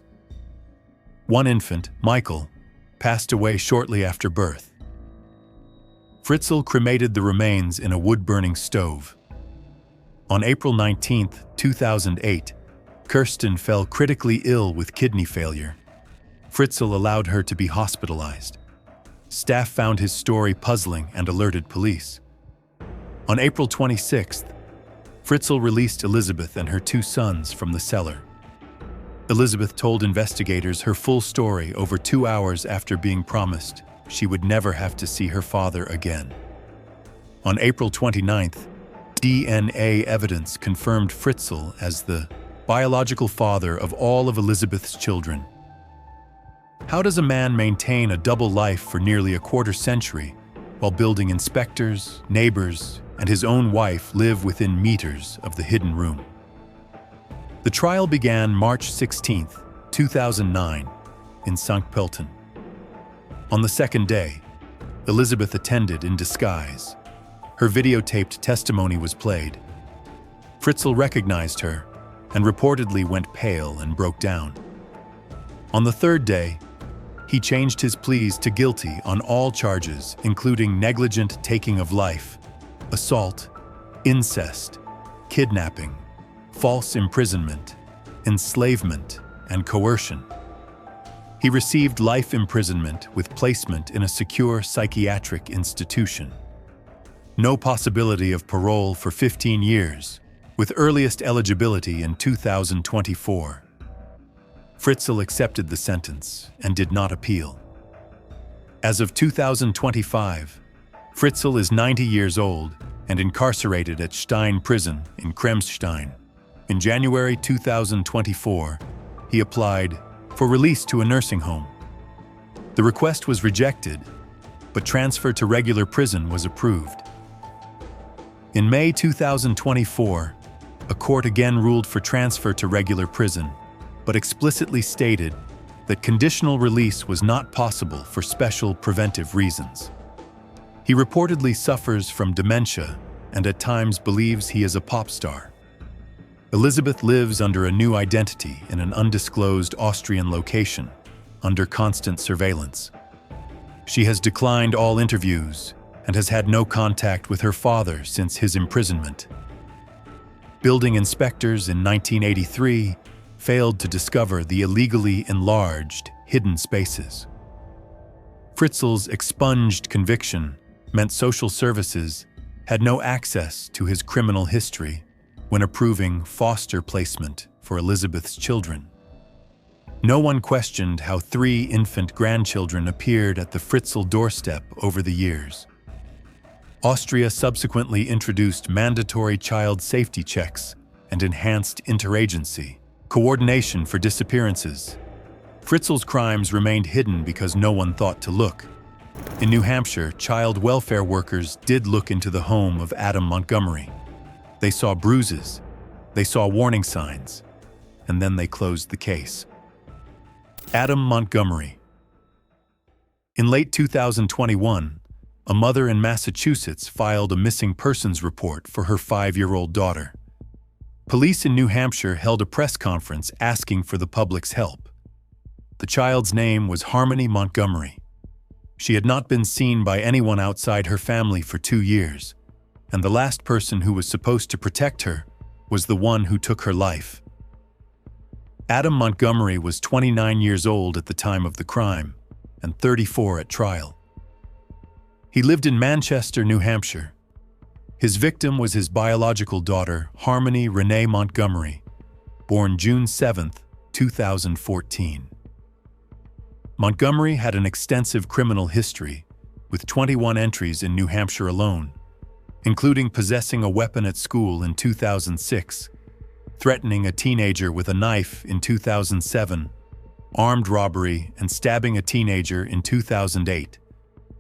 1 infant, Michael, passed away shortly after birth. Fritzl cremated the remains in a wood-burning stove. On April 19, 2008, Kirsten fell critically ill with kidney failure. Fritzl allowed her to be hospitalized. Staff found his story puzzling and alerted police. On April 26th, Fritzl released Elizabeth and her 2 sons from the cellar. Elizabeth told investigators her full story over 2 hours after being promised she would never have to see her father again. On April 29th, DNA evidence confirmed Fritzl as the biological father of all of Elizabeth's children. How does a man maintain a double life for nearly a quarter century while building inspectors, neighbors, and his own wife live within meters of the hidden room? The trial began March 16, 2009, in St. Pölten. On the second day, Elizabeth attended in disguise. Her videotaped testimony was played. Fritzl recognized her and reportedly went pale and broke down. On the third day, he changed his pleas to guilty on all charges, including negligent taking of life, assault, incest, kidnapping, false imprisonment, enslavement, and coercion. He received life imprisonment with placement in a secure psychiatric institution. No possibility of parole for 15 years, with earliest eligibility in 2024. Fritzl accepted the sentence and did not appeal. As of 2025, Fritzl is 90 years old and incarcerated at Stein Prison in Kremstein. In January 2024, he applied for release to a nursing home. The request was rejected, but transfer to regular prison was approved. In May 2024, a court again ruled for transfer to regular prison, but explicitly stated that conditional release was not possible for special preventive reasons. He reportedly suffers from dementia and at times believes he is a pop star. Elizabeth lives under a new identity in an undisclosed Austrian location, under constant surveillance. She has declined all interviews and has had no contact with her father since his imprisonment. Building inspectors in 1983 failed to discover the illegally enlarged, hidden spaces. Fritzl's expunged conviction meant social services had no access to his criminal history when approving foster placement for Elizabeth's children. No one questioned how 3 infant grandchildren appeared at the Fritzl doorstep over the years. Austria subsequently introduced mandatory child safety checks and enhanced interagency coordination for disappearances. Fritzl's crimes remained hidden because no one thought to look. In New Hampshire, child welfare workers did look into the home of Adam Montgomery. They saw bruises, they saw warning signs, and then they closed the case. Adam Montgomery. In late 2021, a mother in Massachusetts filed a missing persons report for her 5-year-old daughter. Police in New Hampshire held a press conference asking for the public's help. The child's name was Harmony Montgomery. She had not been seen by anyone outside her family for 2 years, and the last person who was supposed to protect her was the one who took her life. Adam Montgomery was 29 years old at the time of the crime and 34 at trial. He lived in Manchester, New Hampshire. His victim was his biological daughter, Harmony Renee Montgomery, born June 7, 2014. Montgomery had an extensive criminal history, with 21 entries in New Hampshire alone, including possessing a weapon at school in 2006, threatening a teenager with a knife in 2007, armed robbery and stabbing a teenager in 2008,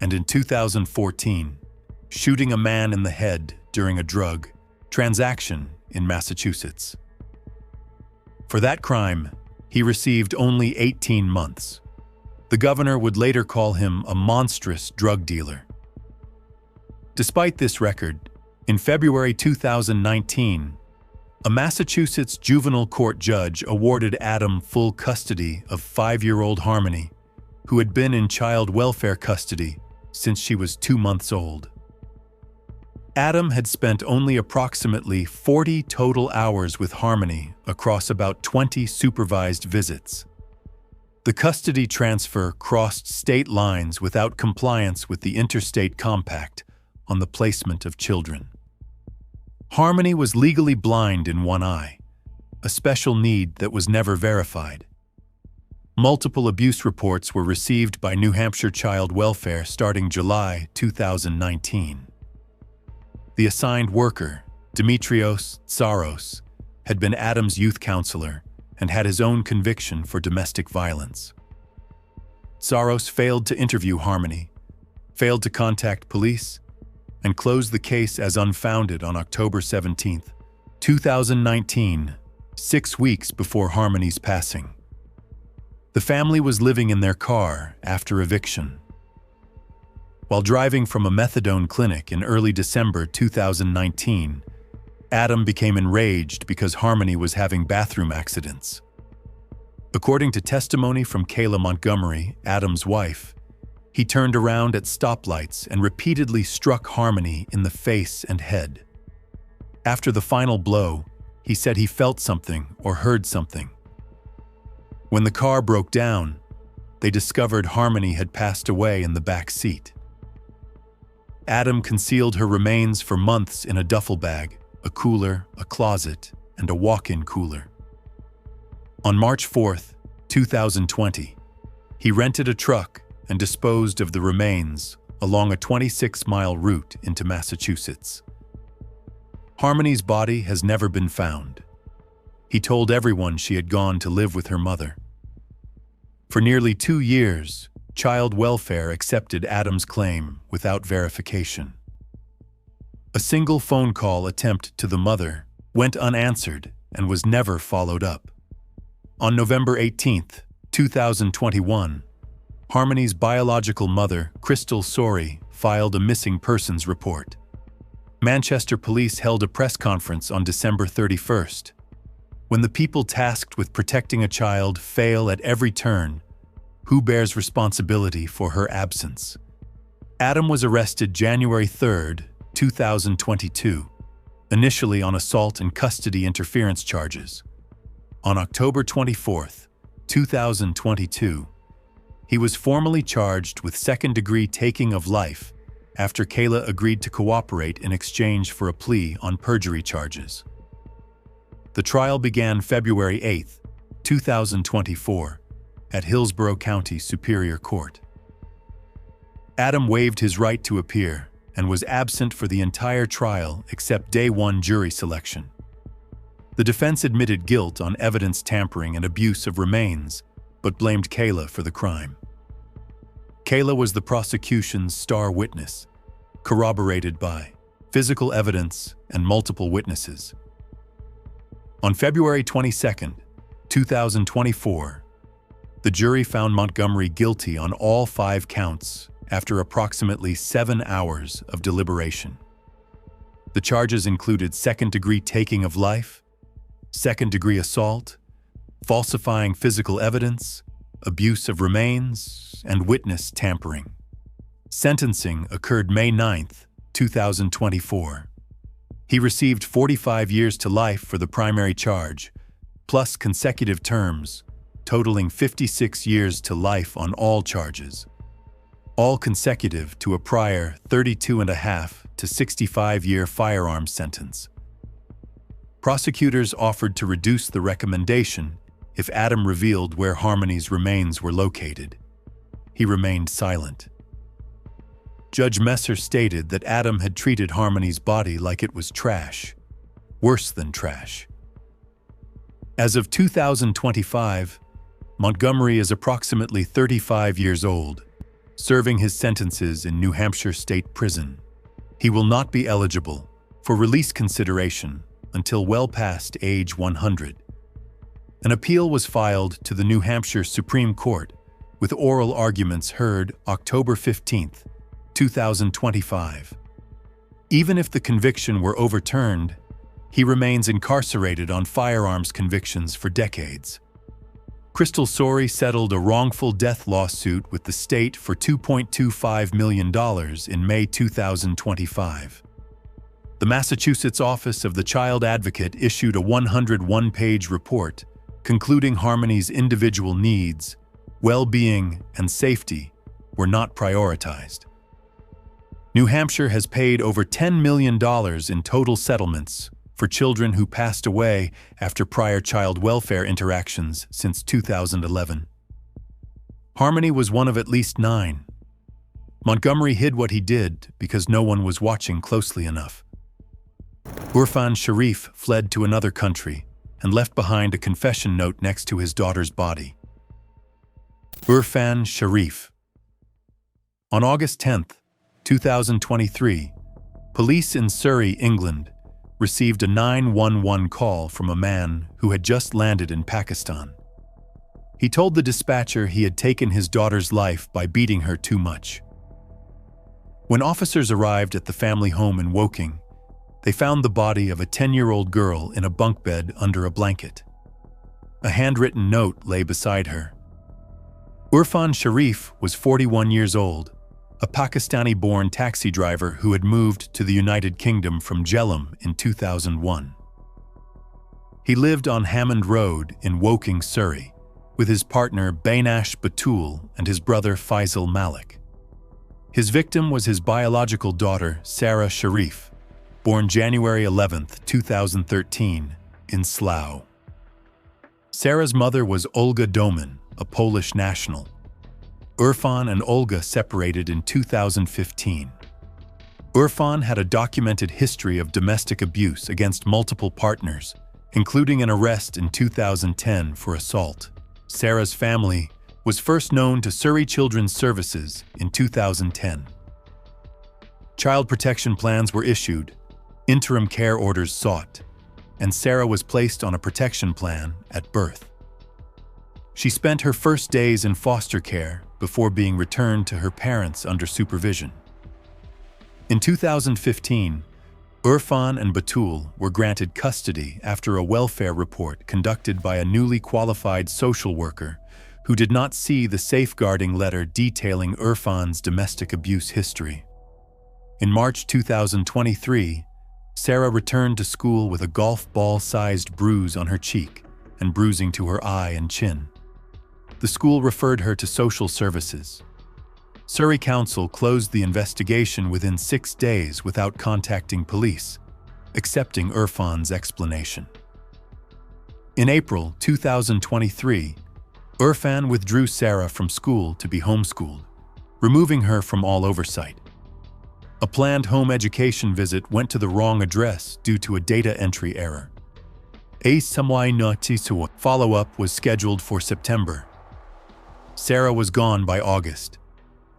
and in 2014, shooting a man in the head during a drug transaction in Massachusetts. For that crime, he received only 18 months. The governor would later call him a monstrous drug dealer. Despite this record, in February 2019, a Massachusetts juvenile court judge awarded Adam full custody of 5-year-old Harmony, who had been in child welfare custody since she was 2 months old. Adam had spent only approximately 40 total hours with Harmony across about 20 supervised visits. The custody transfer crossed state lines without compliance with the Interstate Compact on the placement of children. Harmony was legally blind in one eye, a special need that was never verified. Multiple abuse reports were received by New Hampshire Child Welfare starting July 2019. The assigned worker, Dimitrios Tsaros, had been Adam's youth counselor and had his own conviction for domestic violence. Tsaros failed to interview Harmony, failed to contact police, and closed the case as unfounded on October 17, 2019, 6 weeks before Harmony's passing. The family was living in their car after eviction. While driving from a methadone clinic in early December 2019, Adam became enraged because Harmony was having bathroom accidents. According to testimony from Kayla Montgomery, Adam's wife, he turned around at stoplights and repeatedly struck Harmony in the face and head. After the final blow, he said he felt something or heard something. When the car broke down, they discovered Harmony had passed away in the back seat. Adam concealed her remains for months in a duffel bag, a cooler, a closet, and a walk-in cooler. On March 4, 2020, he rented a truck and disposed of the remains along a 26-mile route into Massachusetts. Harmony's body has never been found. He told everyone she had gone to live with her mother. For nearly 2 years, Child Welfare accepted Adam's claim without verification. A single phone call attempt to the mother went unanswered and was never followed up. On November 18, 2021, Harmony's biological mother, Crystal Sorey, filed a missing persons report. Manchester police held a press conference on December 31st. When the people tasked with protecting a child fail at every turn, who bears responsibility for her absence? Adam was arrested January 3, 2022, initially on assault and custody interference charges. On October 24, 2022, he was formally charged with second-degree taking of life after Kayla agreed to cooperate in exchange for a plea on perjury charges. The trial began February 8, 2024, at Hillsborough County Superior Court. Adam waived his right to appear and was absent for the entire trial except Day 1 jury selection. The defense admitted guilt on evidence tampering and abuse of remains, but blamed Kayla for the crime. Kayla was the prosecution's star witness, corroborated by physical evidence and multiple witnesses. On February 22, 2024, the jury found Montgomery guilty on all 5 counts after approximately 7 hours of deliberation. The charges included second-degree taking of life, second-degree assault, falsifying physical evidence, abuse of remains, and witness tampering. Sentencing occurred May 9, 2024. He received 45 years to life for the primary charge, plus consecutive terms, totaling 56 years to life on all charges, all consecutive to a prior 32.5 to 65-year firearms sentence. Prosecutors offered to reduce the recommendation if Adam revealed where Harmony's remains were located. He remained silent. Judge Messer stated that Adam had treated Harmony's body like it was trash, worse than trash. As of 2025, Montgomery is approximately 35 years old, serving his sentences in New Hampshire State Prison. He will not be eligible for release consideration until well past age 100. An appeal was filed to the New Hampshire Supreme Court, with oral arguments heard October 15, 2025. Even if the conviction were overturned, he remains incarcerated on firearms convictions for decades. Crystal Sorey settled a wrongful death lawsuit with the state for $2.25 million in May 2025. The Massachusetts Office of the Child Advocate issued a 101-page report concluding Harmony's individual needs, well-being, and safety were not prioritized. New Hampshire has paid over $10 million in total settlements for children who passed away after prior child welfare interactions since 2011. Harmony was one of at least 9. Montgomery hid what he did because no one was watching closely enough. Irfan Sharif fled to another country and left behind a confession note next to his daughter's body. Irfan Sharif. On August 10, 2023, police in Surrey, England, received a 911 call from a man who had just landed in Pakistan. He told the dispatcher he had taken his daughter's life by beating her too much. When officers arrived at the family home in Woking, they found the body of a 10-year-old girl in a bunk bed under a blanket. A handwritten note lay beside her. Irfan Sharif was 41 years old, a Pakistani-born taxi driver who had moved to the United Kingdom from Jhelum in 2001. He lived on Hammond Road in Woking, Surrey, with his partner Bainash Batul and his brother Faisal Malik. His victim was his biological daughter, Sarah Sharif, born January 11, 2013, in Slough. Sarah's mother was Olga Domin, a Polish national. Irfan and Olga separated in 2015. Irfan had a documented history of domestic abuse against multiple partners, including an arrest in 2010 for assault. Sarah's family was first known to Surrey Children's Services in 2010. Child protection plans were issued, interim care orders sought, and Sarah was placed on a protection plan at birth. She spent her first days in foster care before being returned to her parents under supervision. In 2015, Irfan and Batul were granted custody after a welfare report conducted by a newly qualified social worker who did not see the safeguarding letter detailing Irfan's domestic abuse history. In March 2023, Sarah returned to school with a golf ball-sized bruise on her cheek and bruising to her eye and chin. The school referred her to social services. Surrey Council closed the investigation within 6 days without contacting police, accepting Irfan's explanation. In April 2023, Irfan withdrew Sarah from school to be homeschooled, removing her from all oversight. A planned home education visit went to the wrong address due to a data entry error. A follow-up was scheduled for September. Sarah was gone by August.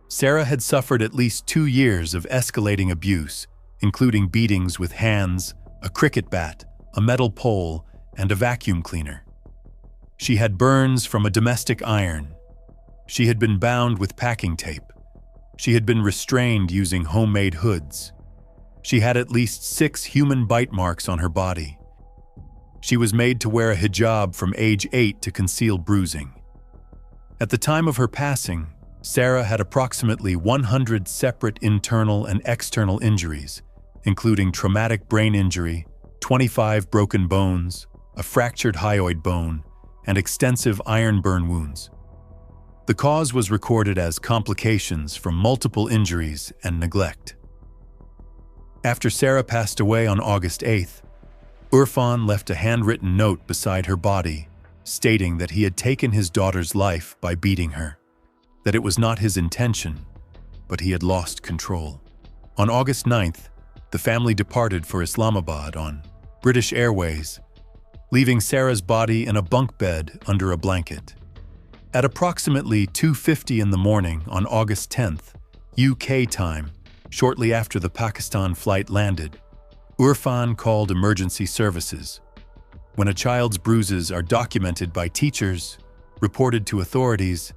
Sarah had suffered at least 2 years of escalating abuse, including beatings with hands, a cricket bat, a metal pole, and a vacuum cleaner. She had burns from a domestic iron. She had been bound with packing tape. She had been restrained using homemade hoods. She had at least 6 human bite marks on her body. She was made to wear a hijab from age 8 to conceal bruising. At the time of her passing, Sarah had approximately 100 separate internal and external injuries, including traumatic brain injury, 25 broken bones, a fractured hyoid bone, and extensive iron burn wounds. The cause was recorded as complications from multiple injuries and neglect. After Sarah passed away on August 8th, Irfan left a handwritten note beside her body stating that he had taken his daughter's life by beating her, that it was not his intention, but he had lost control. On August 9th, the family departed for Islamabad on British Airways, leaving Sarah's body in a bunk bed under a blanket. At approximately 2:50 in the morning on August 10th, UK time, shortly after the Pakistan flight landed, Irfan called emergency services. When a child's bruises are documented by teachers, reported to authorities,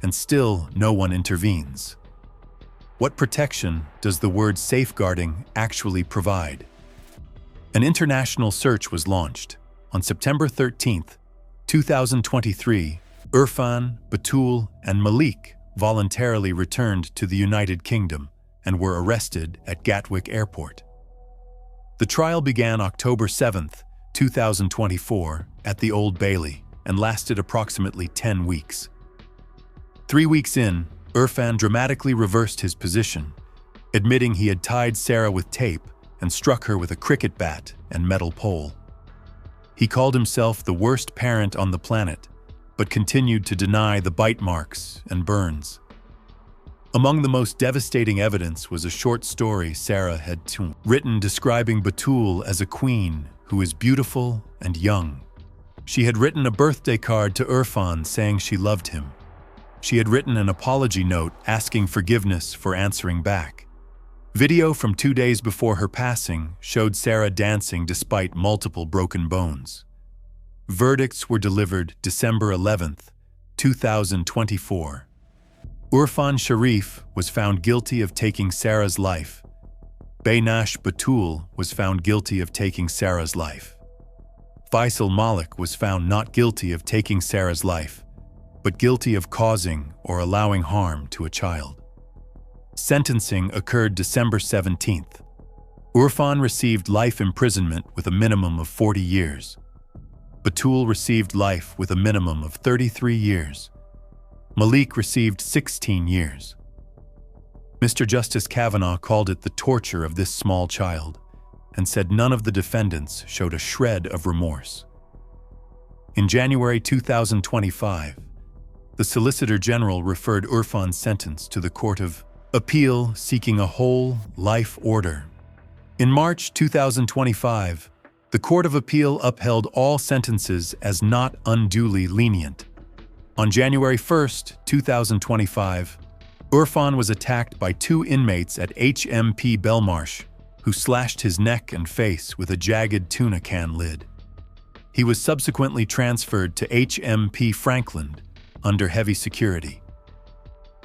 and still no one intervenes. What protection does the word safeguarding actually provide? An international search was launched. On September 13, 2023, Irfan, Batul, and Malik voluntarily returned to the United Kingdom and were arrested at Gatwick Airport. The trial began October 7, 2024, at the Old Bailey and lasted approximately 10 weeks. 3 weeks in, Irfan dramatically reversed his position, admitting he had tied Sarah with tape and struck her with a cricket bat and metal pole. He called himself the worst parent on the planet, but continued to deny the bite marks and burns. Among the most devastating evidence was a short story Sarah had written describing Batul as a queen who is beautiful and young. She had written a birthday card to Irfan saying she loved him. She had written an apology note asking forgiveness for answering back. Video from 2 days before her passing showed Sarah dancing despite multiple broken bones. Verdicts were delivered December 11th, 2024. Irfan Sharif was found guilty of taking Sarah's life. Baynash Batul was found guilty of taking Sarah's life. Faisal Malik was found not guilty of taking Sarah's life, but guilty of causing or allowing harm to a child. Sentencing occurred December 17th. Irfan received life imprisonment with a minimum of 40 years. Batul received life with a minimum of 33 years. Malik received 16 years. Mr. Justice Kavanaugh called it the torture of this small child and said none of the defendants showed a shred of remorse. In January 2025, the Solicitor General referred Irfan's sentence to the Court of Appeal seeking a whole life order. In March 2025, the Court of Appeal upheld all sentences as not unduly lenient. On January 1, 2025, Irfan was attacked by 2 inmates at HMP Belmarsh, who slashed his neck and face with a jagged tuna can lid. He was subsequently transferred to HMP Franklin under heavy security.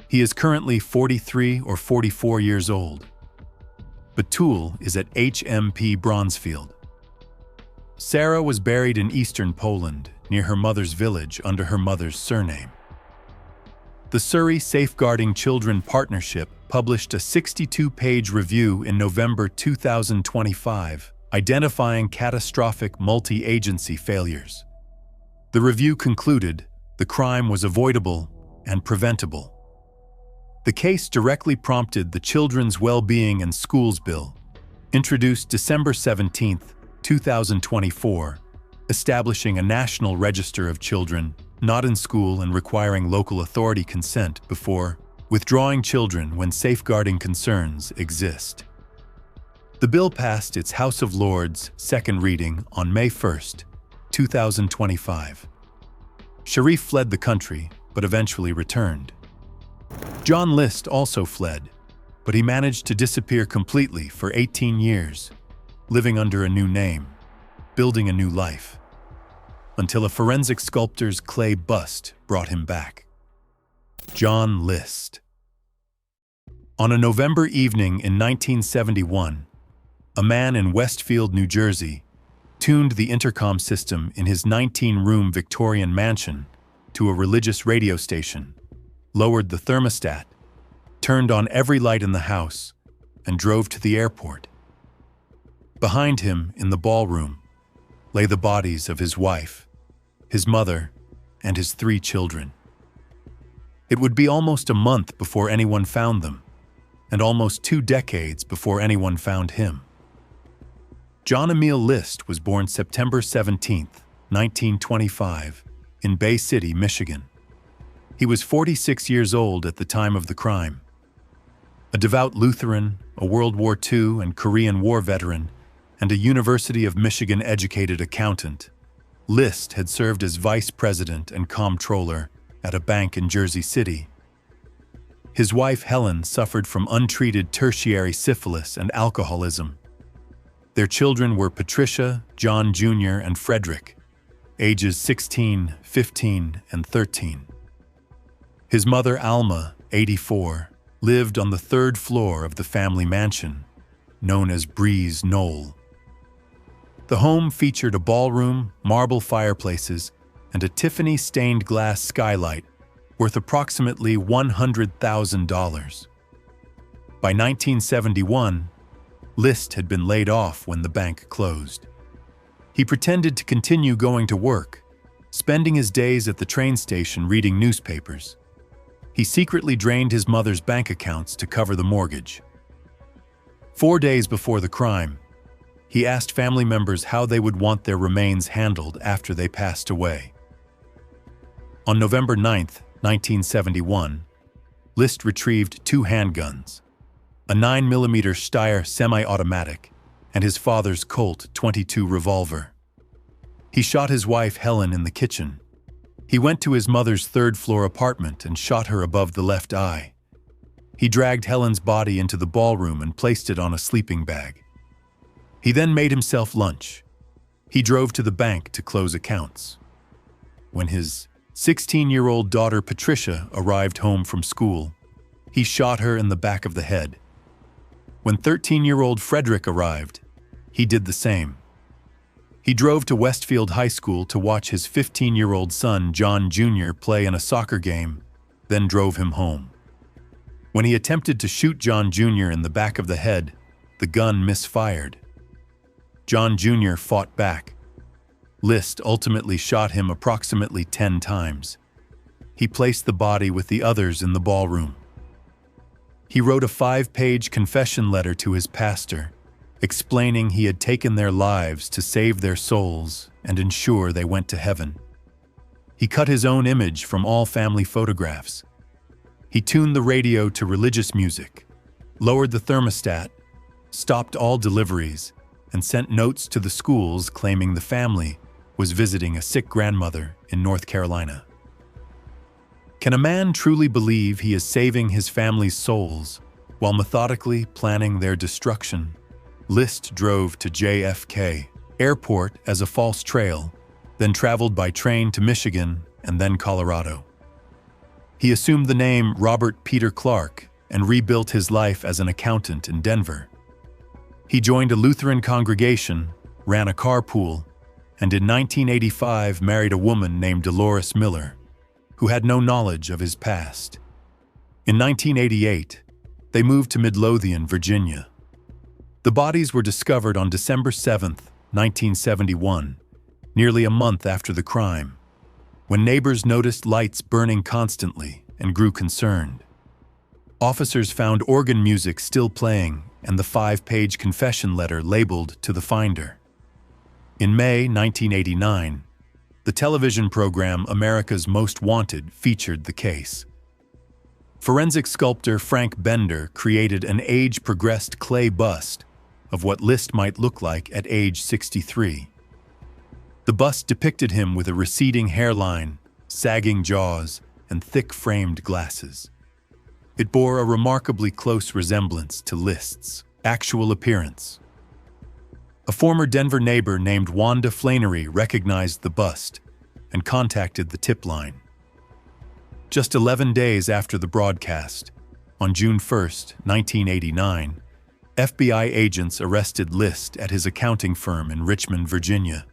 He is currently 43 or 44 years old. Batul is at HMP Bronzefield. Sarah was buried in eastern Poland, near her mother's village under her mother's surname. The Surrey Safeguarding Children Partnership published a 62-page review in November 2025, identifying catastrophic multi-agency failures. The review concluded the crime was avoidable and preventable. The case directly prompted the Children's Well-Being and Schools Bill, introduced December 17, 2024, establishing a national register of children not in school and requiring local authority consent before withdrawing children when safeguarding concerns exist. The bill passed its House of Lords second reading on May 1, 2025. Sharif fled the country, but eventually returned. John List also fled, but he managed to disappear completely for 18 years, living under a new name, building a new life, until a forensic sculptor's clay bust brought him back. John List. On a November evening in 1971, a man in Westfield, New Jersey, tuned the intercom system in his 19-room Victorian mansion to a religious radio station, lowered the thermostat, turned on every light in the house, and drove to the airport. Behind him, in the ballroom, lay the bodies of his wife, his mother, and his 3 children. It would be almost a month before anyone found them, and almost 2 decades before anyone found him. John Emil List was born September 17, 1925, in Bay City, Michigan. He was 46 years old at the time of the crime. A devout Lutheran, a World War II and Korean War veteran, and a University of Michigan educated accountant, List had served as vice president and comptroller at a bank in Jersey City. His wife Helen suffered from untreated tertiary syphilis and alcoholism. Their children were Patricia, John Jr., and Frederick, ages 16, 15, and 13. His mother Alma, 84, lived on the 3rd floor of the family mansion, known as Breeze Knoll. The home featured a ballroom, marble fireplaces, and a Tiffany stained glass skylight worth approximately $100,000. By 1971, List had been laid off when the bank closed. He pretended to continue going to work, spending his days at the train station reading newspapers. He secretly drained his mother's bank accounts to cover the mortgage. 4 days before the crime, he asked family members how they would want their remains handled after they passed away. On November 9, 1971, List retrieved 2 handguns, a 9mm Steyr semi-automatic and his father's Colt .22 revolver. He shot his wife Helen in the kitchen. He went to his mother's 3rd-floor apartment and shot her above the left eye. He dragged Helen's body into the ballroom and placed it on a sleeping bag. He then made himself lunch. He drove to the bank to close accounts. When his 16-year-old daughter Patricia arrived home from school, he shot her in the back of the head. When 13-year-old Frederick arrived, he did the same. He drove to Westfield High School to watch his 15-year-old son John Jr. play in a soccer game, then drove him home. When he attempted to shoot John Jr. in the back of the head, the gun misfired. John Jr. fought back. List ultimately shot him approximately 10 times. He placed the body with the others in the ballroom. He wrote a 5-page confession letter to his pastor, explaining he had taken their lives to save their souls and ensure they went to heaven. He cut his own image from all family photographs. He tuned the radio to religious music, lowered the thermostat, stopped all deliveries, and sent notes to the schools claiming the family was visiting a sick grandmother in North Carolina. Can a man truly believe he is saving his family's souls while methodically planning their destruction? List drove to JFK Airport as a false trail, then traveled by train to Michigan and then Colorado. He assumed the name Robert Peter Clark and rebuilt his life as an accountant in Denver. He joined a Lutheran congregation, ran a carpool, and in 1985 married a woman named Dolores Miller, who had no knowledge of his past. In 1988, they moved to Midlothian, Virginia. The bodies were discovered on December 7, 1971, nearly a month after the crime, when neighbors noticed lights burning constantly and grew concerned. Officers found organ music still playing and the 5-page confession letter labeled to the finder. In May 1989, the television program America's Most Wanted featured the case. Forensic sculptor Frank Bender created an age-progressed clay bust of what List might look like at age 63. The bust depicted him with a receding hairline, sagging jaws, and thick-framed glasses. It bore a remarkably close resemblance to List's actual appearance. A former Denver neighbor named Wanda Flannery recognized the bust and contacted the tip line. Just 11 days after the broadcast, on June 1, 1989, FBI agents arrested List at his accounting firm in Richmond, Virginia.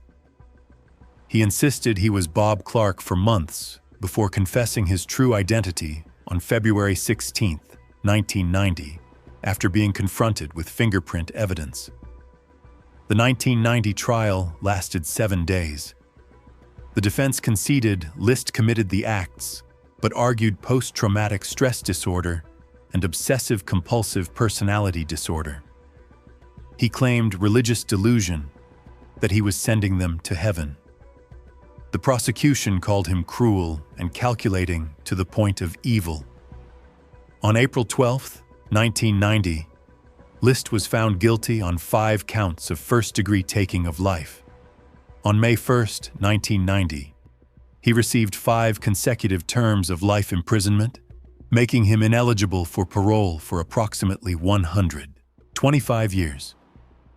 He insisted he was Bob Clark for months before confessing his true identity on February 16, 1990, after being confronted with fingerprint evidence. The 1990 trial lasted 7 days. The defense conceded List committed the acts, but argued post-traumatic stress disorder and obsessive-compulsive personality disorder. He claimed religious delusion, that he was sending them to heaven. The prosecution called him cruel and calculating to the point of evil. On April 12, 1990, List was found guilty on 5 counts of first-degree taking of life. On May 1, 1990, he received 5 consecutive terms of life imprisonment, making him ineligible for parole for approximately 125 years.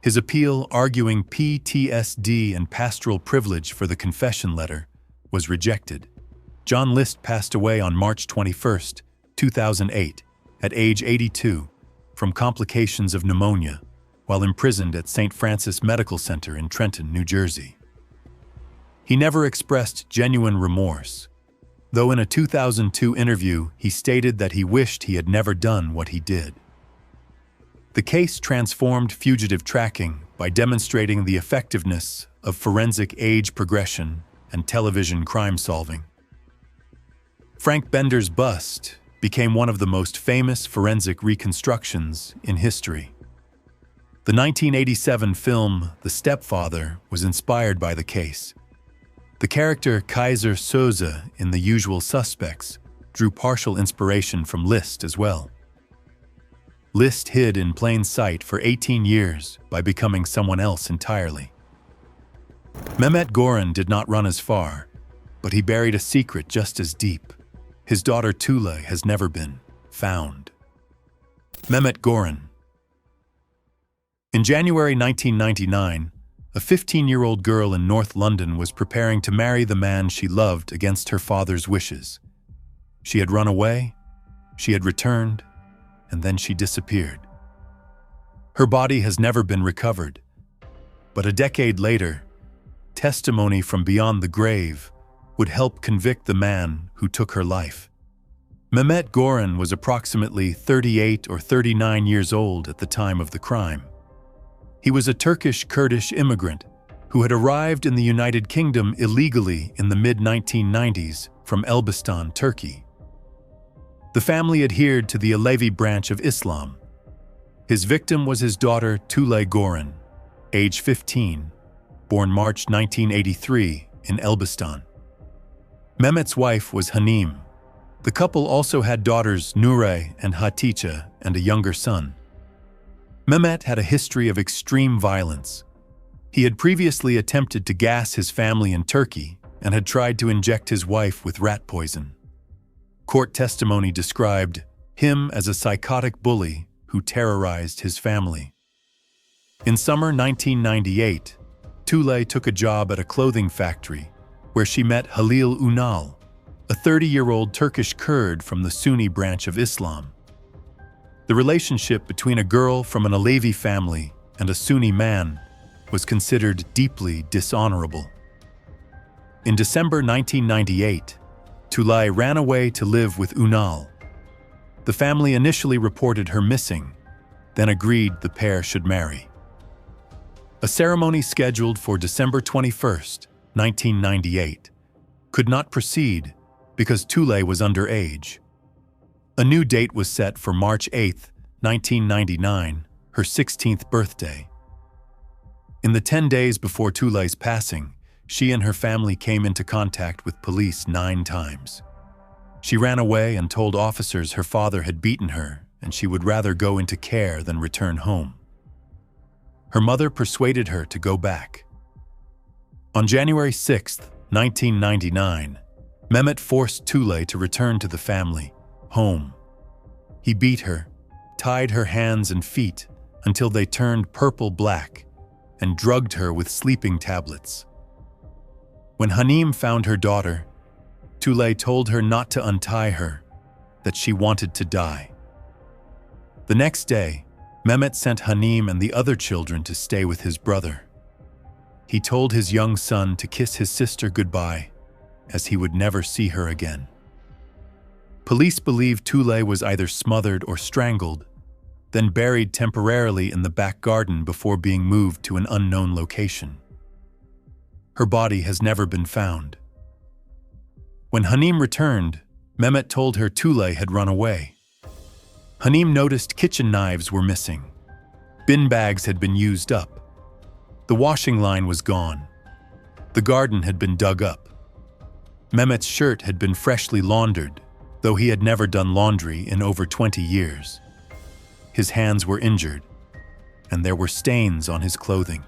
His appeal, arguing PTSD and pastoral privilege for the confession letter, was rejected. John List passed away on March 21, 2008, at age 82, from complications of pneumonia, while imprisoned at St. Francis Medical Center in Trenton, New Jersey. He never expressed genuine remorse, though in a 2002 interview he stated that he wished he had never done what he did. The case transformed fugitive tracking by demonstrating the effectiveness of forensic age progression and television crime solving. Frank Bender's bust became one of the most famous forensic reconstructions in history. The 1987 film The Stepfather was inspired by the case. The character Kaiser Soze in The Usual Suspects drew partial inspiration from List as well. List hid in plain sight for 18 years by becoming someone else entirely. Mehmet Goran did not run as far, but he buried a secret just as deep. His daughter Tülay has never been found. Mehmet Goran. In January 1999, a 15-year-old girl in North London was preparing to marry the man she loved against her father's wishes. She had run away, she had returned, and then she disappeared. Her body has never been recovered, but a decade later, testimony from beyond the grave would help convict the man who took her life. Mehmet Goran was approximately 38 or 39 years old at the time of the crime. He was a Turkish-Kurdish immigrant who had arrived in the United Kingdom illegally in the mid-1990s from Elbistan, Turkey. The family adhered to the Alevi branch of Islam. His victim was his daughter Tülay Goran, age 15, born March 1983 in Elbistan. Mehmet's wife was Hanim. The couple also had daughters Nure and Hatice and a younger son. Mehmet had a history of extreme violence. He had previously attempted to gas his family in Turkey and had tried to inject his wife with rat poison. Court testimony described him as a psychotic bully who terrorized his family. In summer 1998, Tülay took a job at a clothing factory where she met Halil Ünal, a 30-year-old Turkish Kurd from the Sunni branch of Islam. The relationship between a girl from an Alevi family and a Sunni man was considered deeply dishonorable. In December 1998, Tülay ran away to live with Ünal. The family initially reported her missing, then agreed the pair should marry. A ceremony scheduled for December 21, 1998, could not proceed because Tülay was underage. A new date was set for March 8, 1999, her 16th birthday. In the 10 days before Tülay's passing, she and her family came into contact with police 9 times. She ran away and told officers her father had beaten her and she would rather go into care than return home. Her mother persuaded her to go back. On January 6, 1999, Mehmet forced Tülay to return to the family home. He beat her, tied her hands and feet until they turned purple-black, and drugged her with sleeping tablets. When Hanim found her daughter, Tülay told her not to untie her, that she wanted to die. The next day, Mehmet sent Hanim and the other children to stay with his brother. He told his young son to kiss his sister goodbye, as he would never see her again. Police believe Tülay was either smothered or strangled, then buried temporarily in the back garden before being moved to an unknown location. Her body has never been found. When Hanim returned, Mehmet told her Tülay had run away. Hanim noticed kitchen knives were missing. Bin bags had been used up. The washing line was gone. The garden had been dug up. Mehmet's shirt had been freshly laundered, though he had never done laundry in over 20 years. His hands were injured, and there were stains on his clothing.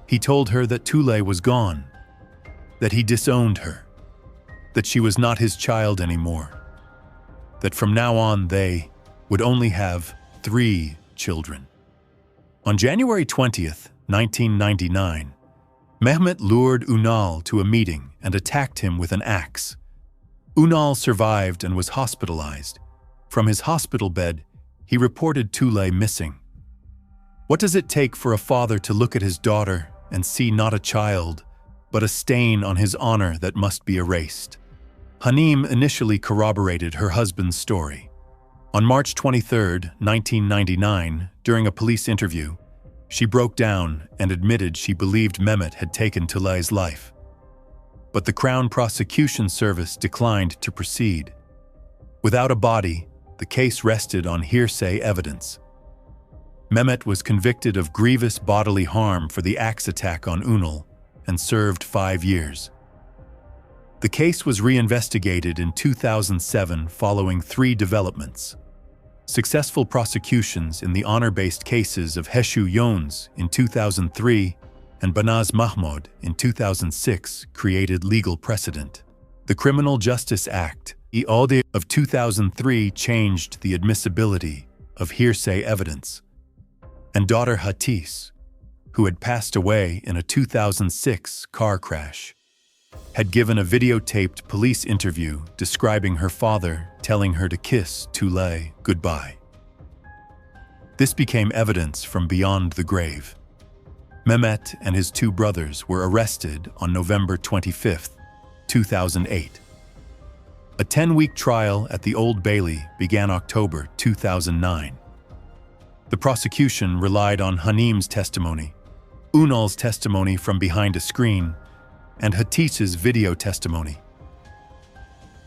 He told her that Tülay was gone, that he disowned her, that she was not his child anymore, that from now on they would only have 3 children. On January 20th, 1999, Mehmet lured Ünal to a meeting and attacked him with an axe. Ünal survived and was hospitalized. From his hospital bed, he reported Tülay missing. What does it take for a father to look at his daughter and see not a child, but a stain on his honor that must be erased? Hanim initially corroborated her husband's story. On March 23, 1999, during a police interview, she broke down and admitted she believed Mehmet had taken Tülay's life. But the Crown Prosecution Service declined to proceed. Without a body, the case rested on hearsay evidence. Mehmet was convicted of grievous bodily harm for the axe attack on Ünal and served 5 years. The case was reinvestigated in 2007 following 3 developments. Successful prosecutions in the honor-based cases of Heshu Yons in 2003 and Banaz Mahmoud in 2006 created legal precedent. The Criminal Justice Act of 2003 changed the admissibility of hearsay evidence. And daughter Hatice, who had passed away in a 2006 car crash, had given a videotaped police interview describing her father telling her to kiss Tulay goodbye. This became evidence from beyond the grave. Mehmet and his 2 brothers were arrested on November 25, 2008. A 10-week trial at the Old Bailey began October 2009. The prosecution relied on Hanim's testimony, Ünal's testimony from behind a screen, and Hatice's video testimony.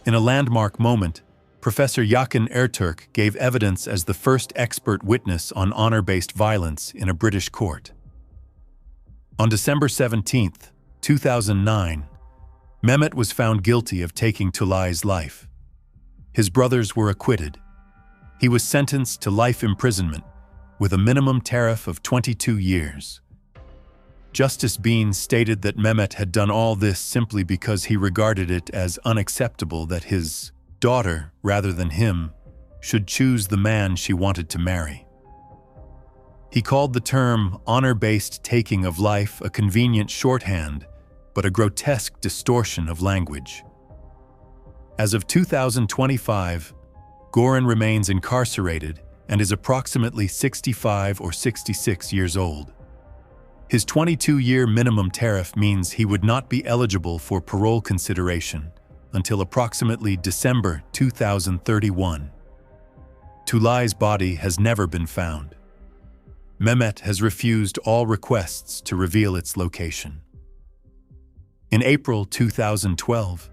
In a landmark moment, Professor Yakin Ertürk gave evidence as the first expert witness on honor-based violence in a British court. On December 17, 2009, Mehmet was found guilty of taking Tulay's life. His brothers were acquitted. He was sentenced to life imprisonment with a minimum tariff of 22 years. Justice Bean stated that Mehmet had done all this simply because he regarded it as unacceptable that his daughter, rather than him, should choose the man she wanted to marry. He called the term honor-based taking of life a convenient shorthand, but a grotesque distortion of language. As of 2025, Goran remains incarcerated and is approximately 65 or 66 years old. His 22-year minimum tariff means he would not be eligible for parole consideration until approximately December 2031. Tulay's body has never been found. Mehmet has refused all requests to reveal its location. In April 2012,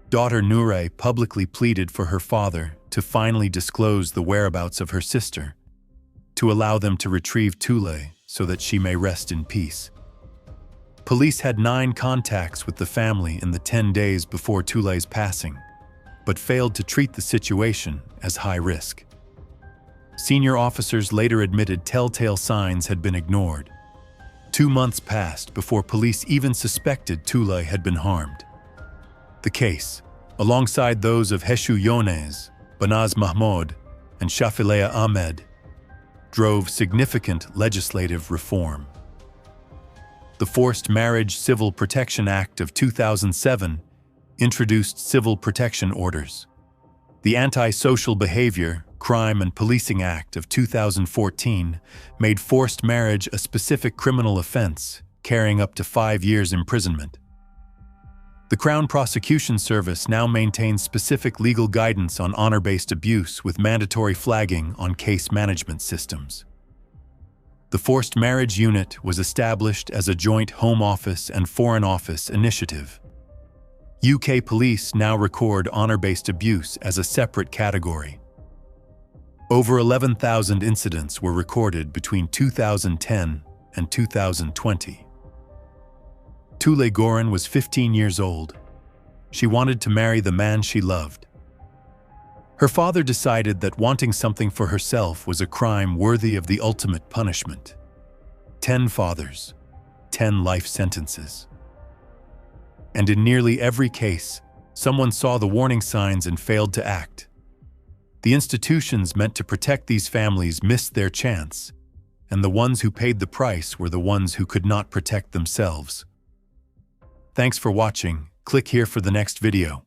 daughter Nure publicly pleaded for her father to finally disclose the whereabouts of her sister, to allow them to retrieve Tulay so that she may rest in peace. Police had 9 contacts with the family in the 10 days before Tulay's passing, but failed to treat the situation as high risk. Senior officers later admitted telltale signs had been ignored. 2 months passed before police even suspected Tulay had been harmed. The case, alongside those of Heshu Yonez, Banaz Mahmoud, and Shafilea Ahmed, drove significant legislative reform. The Forced Marriage Civil Protection Act of 2007 introduced civil protection orders. The Anti-Social Behavior, Crime and Policing Act of 2014 made forced marriage a specific criminal offense, carrying up to 5 years imprisonment. The Crown Prosecution Service now maintains specific legal guidance on honor-based abuse with mandatory flagging on case management systems. The Forced Marriage Unit was established as a joint Home Office and Foreign Office initiative. UK police now record honor-based abuse as a separate category. Over 11,000 incidents were recorded between 2010 and 2020. Tulay Goran was 15 years old. She wanted to marry the man she loved. Her father decided that wanting something for herself was a crime worthy of the ultimate punishment. 10 fathers, 10 life sentences. And in nearly every case, someone saw the warning signs and failed to act. The institutions meant to protect these families missed their chance, and the ones who paid the price were the ones who could not protect themselves. Thanks for watching. Click here for the next video.